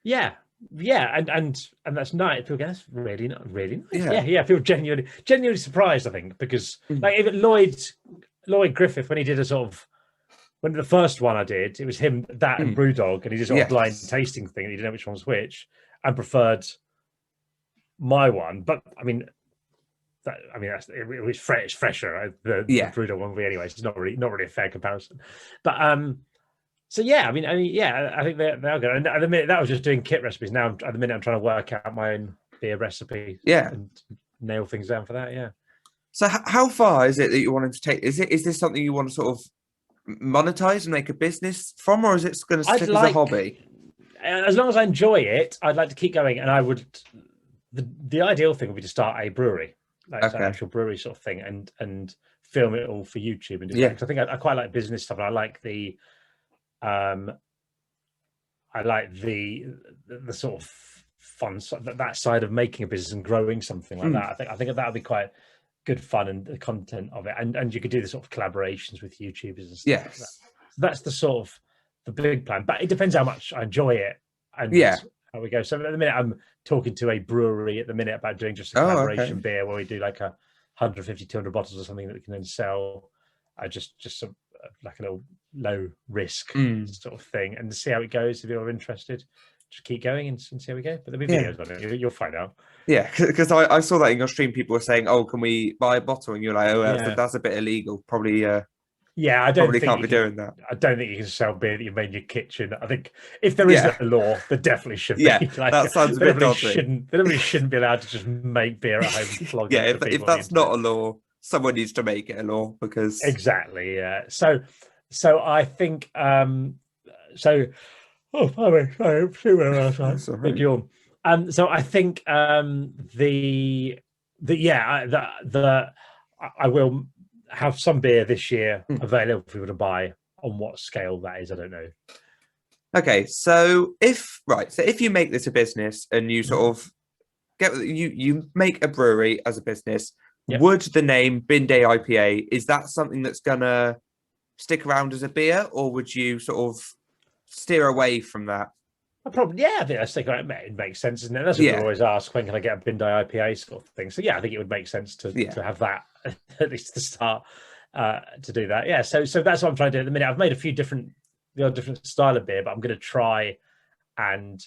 Speaker 2: Yeah, and that's nice. People go, that's really nice. Yeah. I feel genuinely surprised. I think because like even Lloyd Griffith, when he did when the first one I did, it was him, that and Brewdog, and he did a blind tasting thing. And he didn't know which one was which, and preferred my one. But I mean, it was fresher. The Brewdog one, anyway. It's not really a fair comparison. But so yeah, I think they are good. And at the minute, that was just doing kit recipes. Now at the minute, I'm trying to work out my own beer recipe. And nail things down for that. Yeah.
Speaker 1: So how far is it that you wanted to take? Is this something you want to sort of monetize and make a business from, or is it going to stick as a hobby?
Speaker 2: As long as I enjoy it, I'd like to keep going. And I would. The ideal thing would be to start a brewery, like an actual brewery sort of thing, and film it all for YouTube and do that. Because I think I quite like business stuff, and I like the sort of fun, that side of making a business and growing something like that. I think that would be quite good fun, and the content of it, and you could do the sort of collaborations with YouTubers and stuff like that. So that's the sort of the big plan, but it depends how much I enjoy it and how we go. So at the minute I'm talking to a brewery at the minute about doing just a collaboration beer where we do like 150, 200 bottles or something that we can then sell just like a little low risk sort of thing, and to see how it goes. If you're interested, just keep going and see how we go. But there'll be videos on it. You'll find out.
Speaker 1: Yeah, because I saw that in your stream. People were saying, "Oh, can we buy a bottle?" And you're like, "Oh, that's a bit illegal. Probably."
Speaker 2: I don't think
Speaker 1: can't be doing that.
Speaker 2: I don't think you can sell beer that you made in your kitchen. I think if there is a law, there definitely should be.
Speaker 1: That sounds a bit dodgy.
Speaker 2: They shouldn't be allowed to just make beer at home and flog it.
Speaker 1: If that's not a law, someone needs to make it a law, because
Speaker 2: exactly. Yeah. So I think sorry, thank you. So I think I will have some beer this year available for people to buy. On what scale that is, I don't know.
Speaker 1: Okay, so if you make this a business and you sort of you make a brewery as a business, would the name Bin Day IPA, is that something that's gonna stick around as a beer, or would you sort of steer away from that?
Speaker 2: I think I stick around. It makes sense, isn't it? That's what people always ask, when can I get a Bin Day IPA sort of thing. So I think it would make sense to have that at least to start to do that. Yeah, so that's what I'm trying to do at the minute. I've made a few different style of beer, but I'm going to try and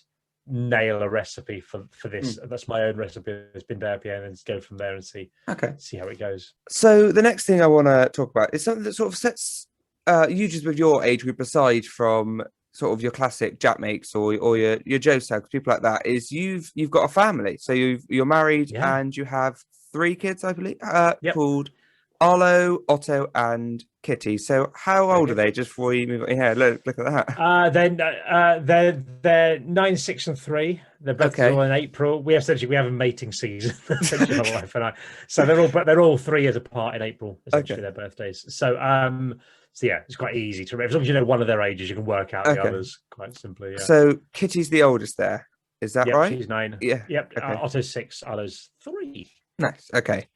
Speaker 2: nail a recipe for this. That's my own recipe. It's Bin Day IPA, and then just go from there and see how it goes.
Speaker 1: So the next thing I want to talk about is something that sort of sets users with your age group, aside from sort of your classic Jaackmates or your Joe Sags, people like that, is you've got a family. So you're married and you have 3 kids, I believe, called Arlo, Otto, and Kitty. So how old are they? Just before you move on, yeah, look at that.
Speaker 2: They're 9, 6, and 3. They're both all in April. We have a mating season. Essentially, my wife and I. So they're all 3 years apart in April. Essentially, their birthdays. So yeah, it's quite easy to remember. As long as you know one of their ages, you can work out the others quite simply. Yeah.
Speaker 1: So Kitty's the oldest there. Is that right?
Speaker 2: She's 9.
Speaker 1: Yeah.
Speaker 2: Yep. Okay. Otto's 6. Arlo's 3.
Speaker 1: Nice. Okay.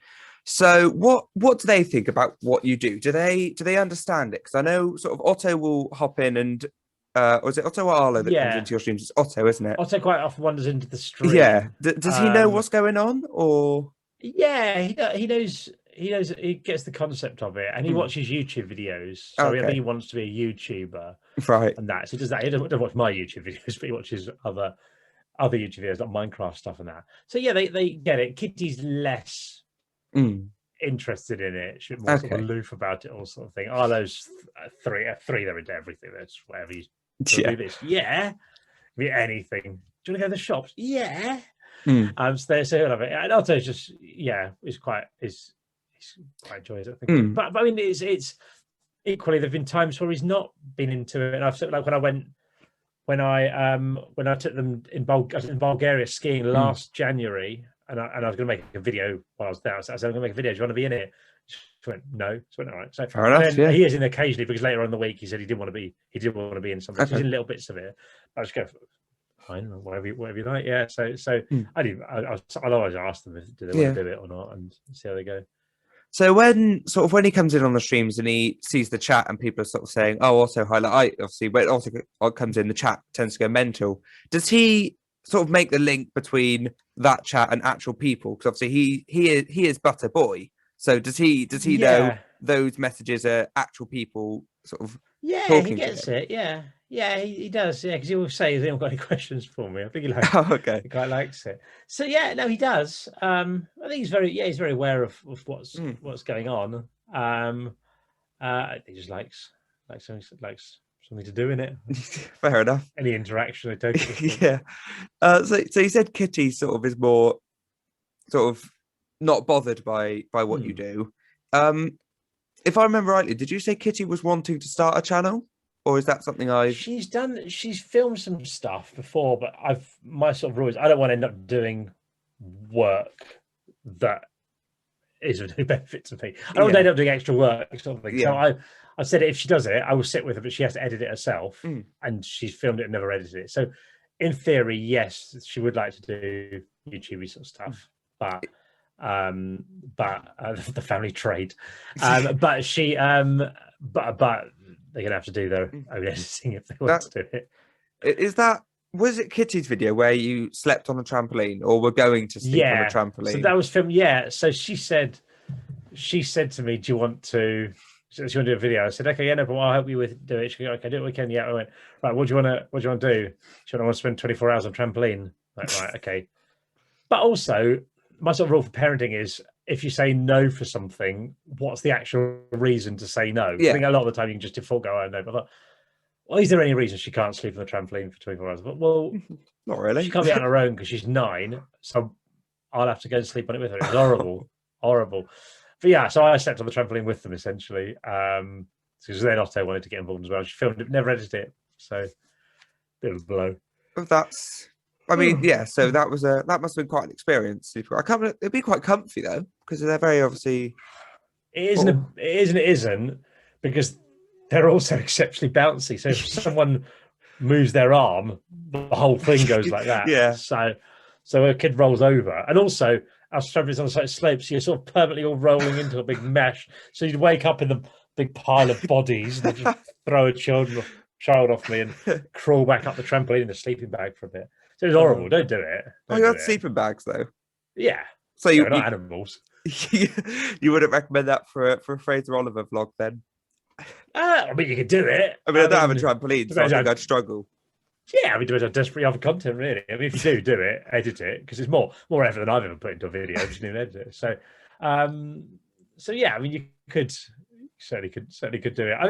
Speaker 1: So what do they think about what you do? Do they understand it? Because I know sort of Otto will hop in and or is it Otto or Arlo that comes into your streams? It's Otto, isn't it?
Speaker 2: Otto quite often wanders into the stream.
Speaker 1: Yeah. Does he know what's going on, or?
Speaker 2: Yeah, he knows. He knows. He gets the concept of it, and he watches YouTube videos. So I think he wants to be a YouTuber,
Speaker 1: right?
Speaker 2: And that. So he does that. He doesn't watch my YouTube videos, but he watches other YouTube videos like Minecraft stuff and that. So yeah, they get it. Kitty's less interested in it. She's more sort of aloof about it, all sort of thing. Arlo's 3. They're into everything. That's whatever you do this. Yeah, be anything. Do you want to go to the shops? Yeah. So they love it. And Otto's just he's quite enjoys it, I think. But I mean, it's equally there've been times where he's not been into it. And I've said, like when I took them in Bulgaria skiing last January, and I was going to make a video while I was there. I said, I'm going to make a video. Do you want to be in it? She went, no. So I went, all right. So
Speaker 1: fair enough,
Speaker 2: he is in occasionally, because later on in the week he said he didn't want to be in something. So he's in little bits of it. I just go, fine, whatever you like. Yeah. So I'll always ask them do they want to do it or not, and see how they go.
Speaker 1: So when he comes in on the streams and he sees the chat and people are sort of saying, "Oh, also highlight," obviously when also comes in, the chat tends to go mental. Does he sort of make the link between that chat and actual people? Because obviously he is Butter Boy. So does he know those messages are actual people sort of?
Speaker 2: Yeah,
Speaker 1: talking
Speaker 2: he gets it. Yeah, he does. Yeah, because he will say, "Has anyone got any questions for me?" I think he quite likes it. So yeah, no, he does. I think he's very aware of what's going on. He just likes something to do in it.
Speaker 1: Fair enough.
Speaker 2: Any interaction, I take.
Speaker 1: Yeah. So you said Kitty sort of is more sort of not bothered by what you do. If I remember rightly, did you say Kitty was wanting to start a channel, or is that something she's filmed some stuff before, but my sort of rule is I don't want to end up doing work that is of no benefit to me. I don't want to end up doing extra work sort of thing. So I said if she does it, I will sit with her, but she has to edit it herself, and she's filmed it and never edited it. So in theory, yes, she would like to do YouTube sort of stuff, but the family trade, but she but they're gonna have to do their own editing if they want to do it. Was it Kitty's video where you slept on a trampoline, or were going to sleep on a trampoline?
Speaker 2: So that was filmed. Yeah. So she said to me, "Do you want to?" So she wanted to do a video. I said, "Okay, yeah, no problem. I'll help you with do it." She goes, "Okay, do it weekend." Yeah. I went, "Right. What do you want to do?" She went, "I want to spend 24 hours on trampoline." Like, right, okay. But also, my sort of rule for parenting is if you say no for something, what's the actual reason to say no? I think a lot of the time you can just default go, "Oh no." But I thought, well, is there any reason she can't sleep on the trampoline for 24 hours? But well,
Speaker 1: not really.
Speaker 2: She can't be on her own because she's 9, so I'll have to go and sleep on it with her. It was horrible, horrible. But yeah, so I slept on the trampoline with them essentially. Because then Otto wanted to get involved as well. She filmed it, never edited it, so bit of a blow.
Speaker 1: I mean, yeah. So that must have been quite an experience. It'd be quite comfy though, because they're very obviously.
Speaker 2: It isn't, because they're also exceptionally bouncy. So if someone moves their arm, the whole thing goes like that.
Speaker 1: Yeah.
Speaker 2: So a kid rolls over, and also our trampoline's on a slight slope, so you're sort of permanently all rolling into a big mesh. So you'd wake up in the big pile of bodies and just throw a child off me and crawl back up the trampoline in a sleeping bag for a bit. So it's horrible. Don't do it.
Speaker 1: You got sleeping bags though.
Speaker 2: Yeah.
Speaker 1: So you're
Speaker 2: not animals.
Speaker 1: You wouldn't recommend that for a Fraser Oliver vlog then?
Speaker 2: I mean, you could do it.
Speaker 1: I mean, I don't have a trampoline, so I think I'd struggle.
Speaker 2: Yeah, I mean, do it on desperate other content, really. I mean, if you do it, edit it, because it's more effort than I've ever put into a video. I just didn't edit it. So yeah, I mean, you could certainly could do it. I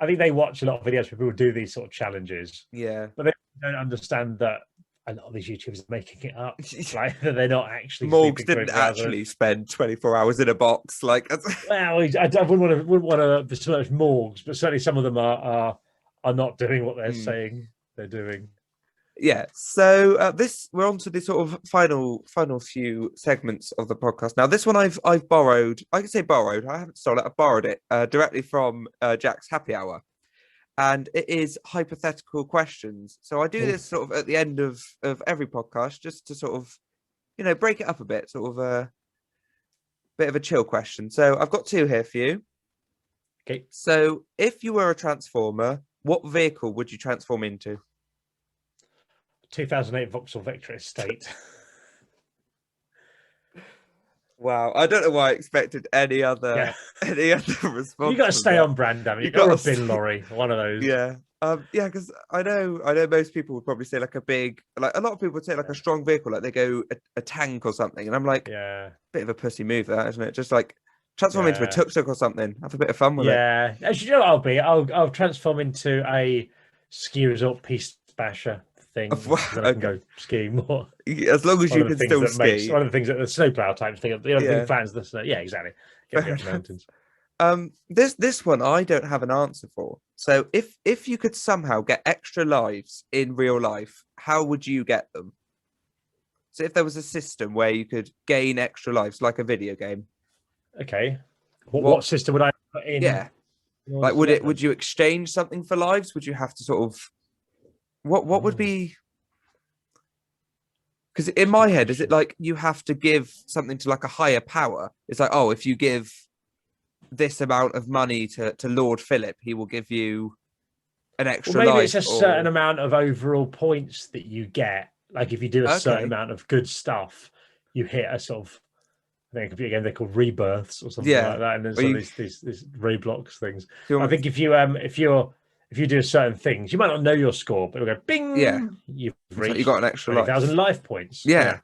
Speaker 2: think they watch a lot of videos where people do these sort of challenges.
Speaker 1: Yeah,
Speaker 2: but they don't understand that a lot of these YouTubers are making it up. Like that they're not actually.
Speaker 1: Morgs didn't actually spend 24 hours in a box. Like,
Speaker 2: well, I wouldn't want to besmirch Morgs, but certainly some of them are not doing what they're saying they're doing.
Speaker 1: Yeah, so we're on to the sort of final few segments of the podcast. Now, this one I've borrowed. I can say borrowed. I haven't stolen it. I've borrowed it directly from Jack's Happy Hour, and it is hypothetical questions. So I do this sort of at the end of every podcast, just to sort of, break it up a bit, sort of a bit of a chill question. So I've got two here for you.
Speaker 2: Okay.
Speaker 1: So if you were a transformer, what vehicle would you transform into?
Speaker 2: 2008 Vauxhall Vectra Estate.
Speaker 1: Wow, I don't know why I expected any other response.
Speaker 2: You got to stay on brand, damn you. Or a bin lorry, one of those.
Speaker 1: Yeah, because I know most people would probably say like a lot of people would say like a strong vehicle, like they go a tank or something, and I'm like,
Speaker 2: yeah,
Speaker 1: bit of a pussy move, that isn't it? Just like transform into a tuk-tuk or something. Have a bit of fun with it.
Speaker 2: Yeah, actually, you know what I'll transform into a ski resort piste basher thing. I can go skiing more.
Speaker 1: As long as you can still ski.
Speaker 2: One of the things that the snowplow type thing. The other thing plans the snow. Yeah, exactly. Get me up the mountains.
Speaker 1: This one I don't have an answer for. So if you could somehow get extra lives in real life, how would you get them? So if there was a system where you could gain extra lives, like a video game.
Speaker 2: Okay. What system would I put in?
Speaker 1: Yeah. Like would you exchange something for lives? Would you have to sort of what would be? Because in my head, is it like you have to give something to like a higher power? It's like, oh, if you give this amount of money to Lord Philip, he will give you an extra
Speaker 2: maybe
Speaker 1: life.
Speaker 2: It's a certain amount of overall points that you get. Like if you do a certain amount of good stuff, you hit a sort of, I think a computer game they're called rebirths or something like that. And there's all these Roblox things. I think if you do certain things, you might not know your score, but it'll go bing.
Speaker 1: Yeah,
Speaker 2: you've reached.
Speaker 1: You got an extra
Speaker 2: 20,000 life points.
Speaker 1: Yeah,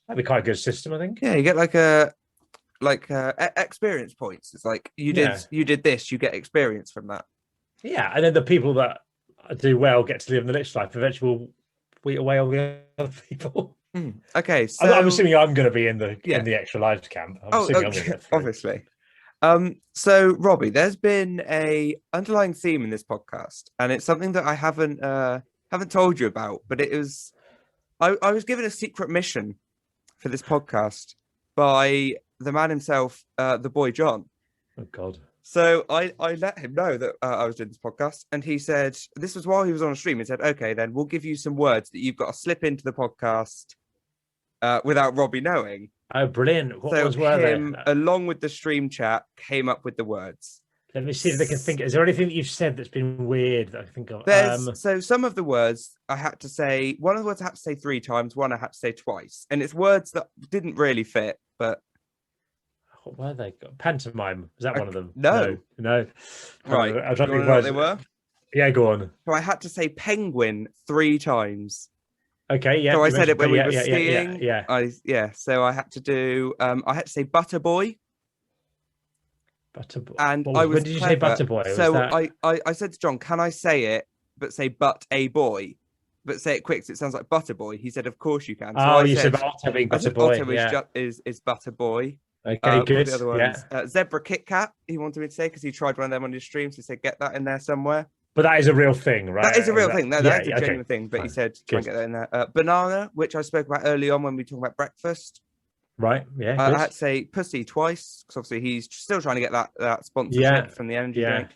Speaker 2: that'd be quite a good system, I think.
Speaker 1: Yeah, you get like experience points. It's like you did this, you get experience from that.
Speaker 2: Yeah, and then the people that do well get to live in the next life. Eventually, will weed away all the other people.
Speaker 1: Okay, so
Speaker 2: I'm assuming I'm going to be in the extra lives camp. I'm going to get
Speaker 1: obviously. So Robbie, there's been a underlying theme in this podcast, and it's something that I haven't told you about, but it was I was given a secret mission for this podcast by the man himself, the boy John.
Speaker 2: Oh God.
Speaker 1: So I let him know that I was doing this podcast, and he said, this was while he was on a stream, he said, okay, then we'll give you some words that you've got to slip into the podcast without Robbie knowing.
Speaker 2: Oh, brilliant. What ones were they?
Speaker 1: Along with the stream chat, came up with the words.
Speaker 2: Let me see if they can think. Is there anything that you've said that's been weird that I can think of?
Speaker 1: So some of the words I had to say, one of the words I had to say 3 times, one I had to say twice. And it's words that didn't really fit, but...
Speaker 2: What were they? Pantomime. Was that one of them?
Speaker 1: No.
Speaker 2: Right.
Speaker 1: I was trying to think what they were.
Speaker 2: Yeah, go on.
Speaker 1: So I had to say penguin 3 times.
Speaker 2: Okay, yeah.
Speaker 1: So I said it when we were
Speaker 2: skiing.
Speaker 1: Yeah. So I had to do. I had to say butter boy.
Speaker 2: Butter boy.
Speaker 1: And
Speaker 2: when did you say butter boy?
Speaker 1: So I said to John, "Can I say it, but say but a boy, but say it quick? So it sounds like butter boy." He said, "Of course you can." So
Speaker 2: you said Otto being butter boy.
Speaker 1: Otto is butter boy.
Speaker 2: Okay, good.
Speaker 1: The other ones? Zebra Kit Kat. He wanted me to say because he tried one of them on his stream. So he said, "Get that in there somewhere."
Speaker 2: But that is a real thing, right?
Speaker 1: That is a real thing. No, that's a genuine thing. But he said, try and get that in there. Banana, which I spoke about early on when we talked about breakfast. Right, yeah. I had to say pussy twice, because obviously he's still trying to get that sponsorship from the energy drink.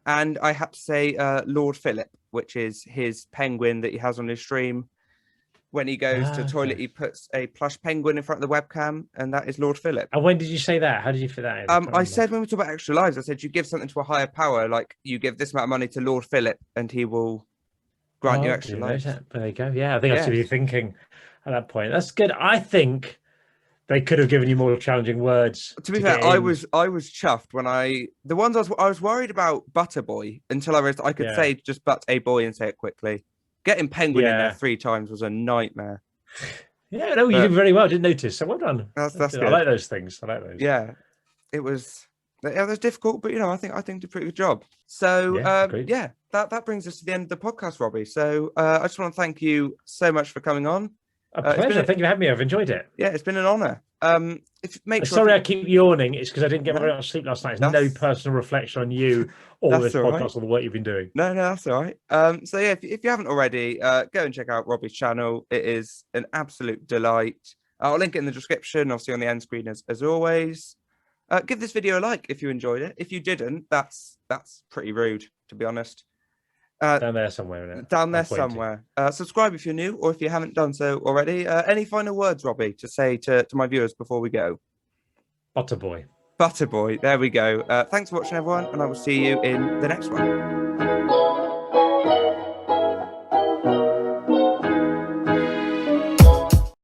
Speaker 1: And I had to say Lord Philip, which is his penguin that he has on his stream. When he goes to the toilet, he puts a plush penguin in front of the webcam, and that is Lord Philip.
Speaker 2: And when did you say that? How did you fit that in?
Speaker 1: I said when we talk about extra lives, I said you give something to a higher power, like you give this amount of money to Lord Philip, and he will grant you extra lives.
Speaker 2: There you go. Yeah, I think I should be thinking at that point. That's good. I think they could have given you more challenging words.
Speaker 1: To be fair, I was chuffed when the ones I was worried about Butter Boy until I realized I could say just but a boy and say it quickly. Getting penguin in there 3 times was a nightmare.
Speaker 2: Yeah, no, you did very well. I didn't notice. So well done.
Speaker 1: That's good.
Speaker 2: I like those things. I like those.
Speaker 1: Yeah, it was. It was difficult, but I think did a pretty good job. So that brings us to the end of the podcast, Robbie. So I just want to thank you so much for coming on.
Speaker 2: A pleasure. Thank you for having me. I've enjoyed it.
Speaker 1: Yeah, it's been an honour.
Speaker 2: Sorry, I keep yawning. It's because I didn't get very much sleep last night. It's no personal reflection on you or this podcast or the work you've been doing.
Speaker 1: No, that's all right. So yeah, if you haven't already, go and check out Robbie's channel. It is an absolute delight. I'll link it in the description, obviously on the end screen as always. Give this video a like if you enjoyed it. If you didn't, that's pretty rude, to be honest.
Speaker 2: Down there somewhere.
Speaker 1: Down there somewhere. Subscribe if you're new, or if you haven't done so already. Any final words, Robbie, to say to my viewers before we go?
Speaker 2: Butterboy.
Speaker 1: Butterboy. There we go. Thanks for watching, everyone, and I will see you in the next one.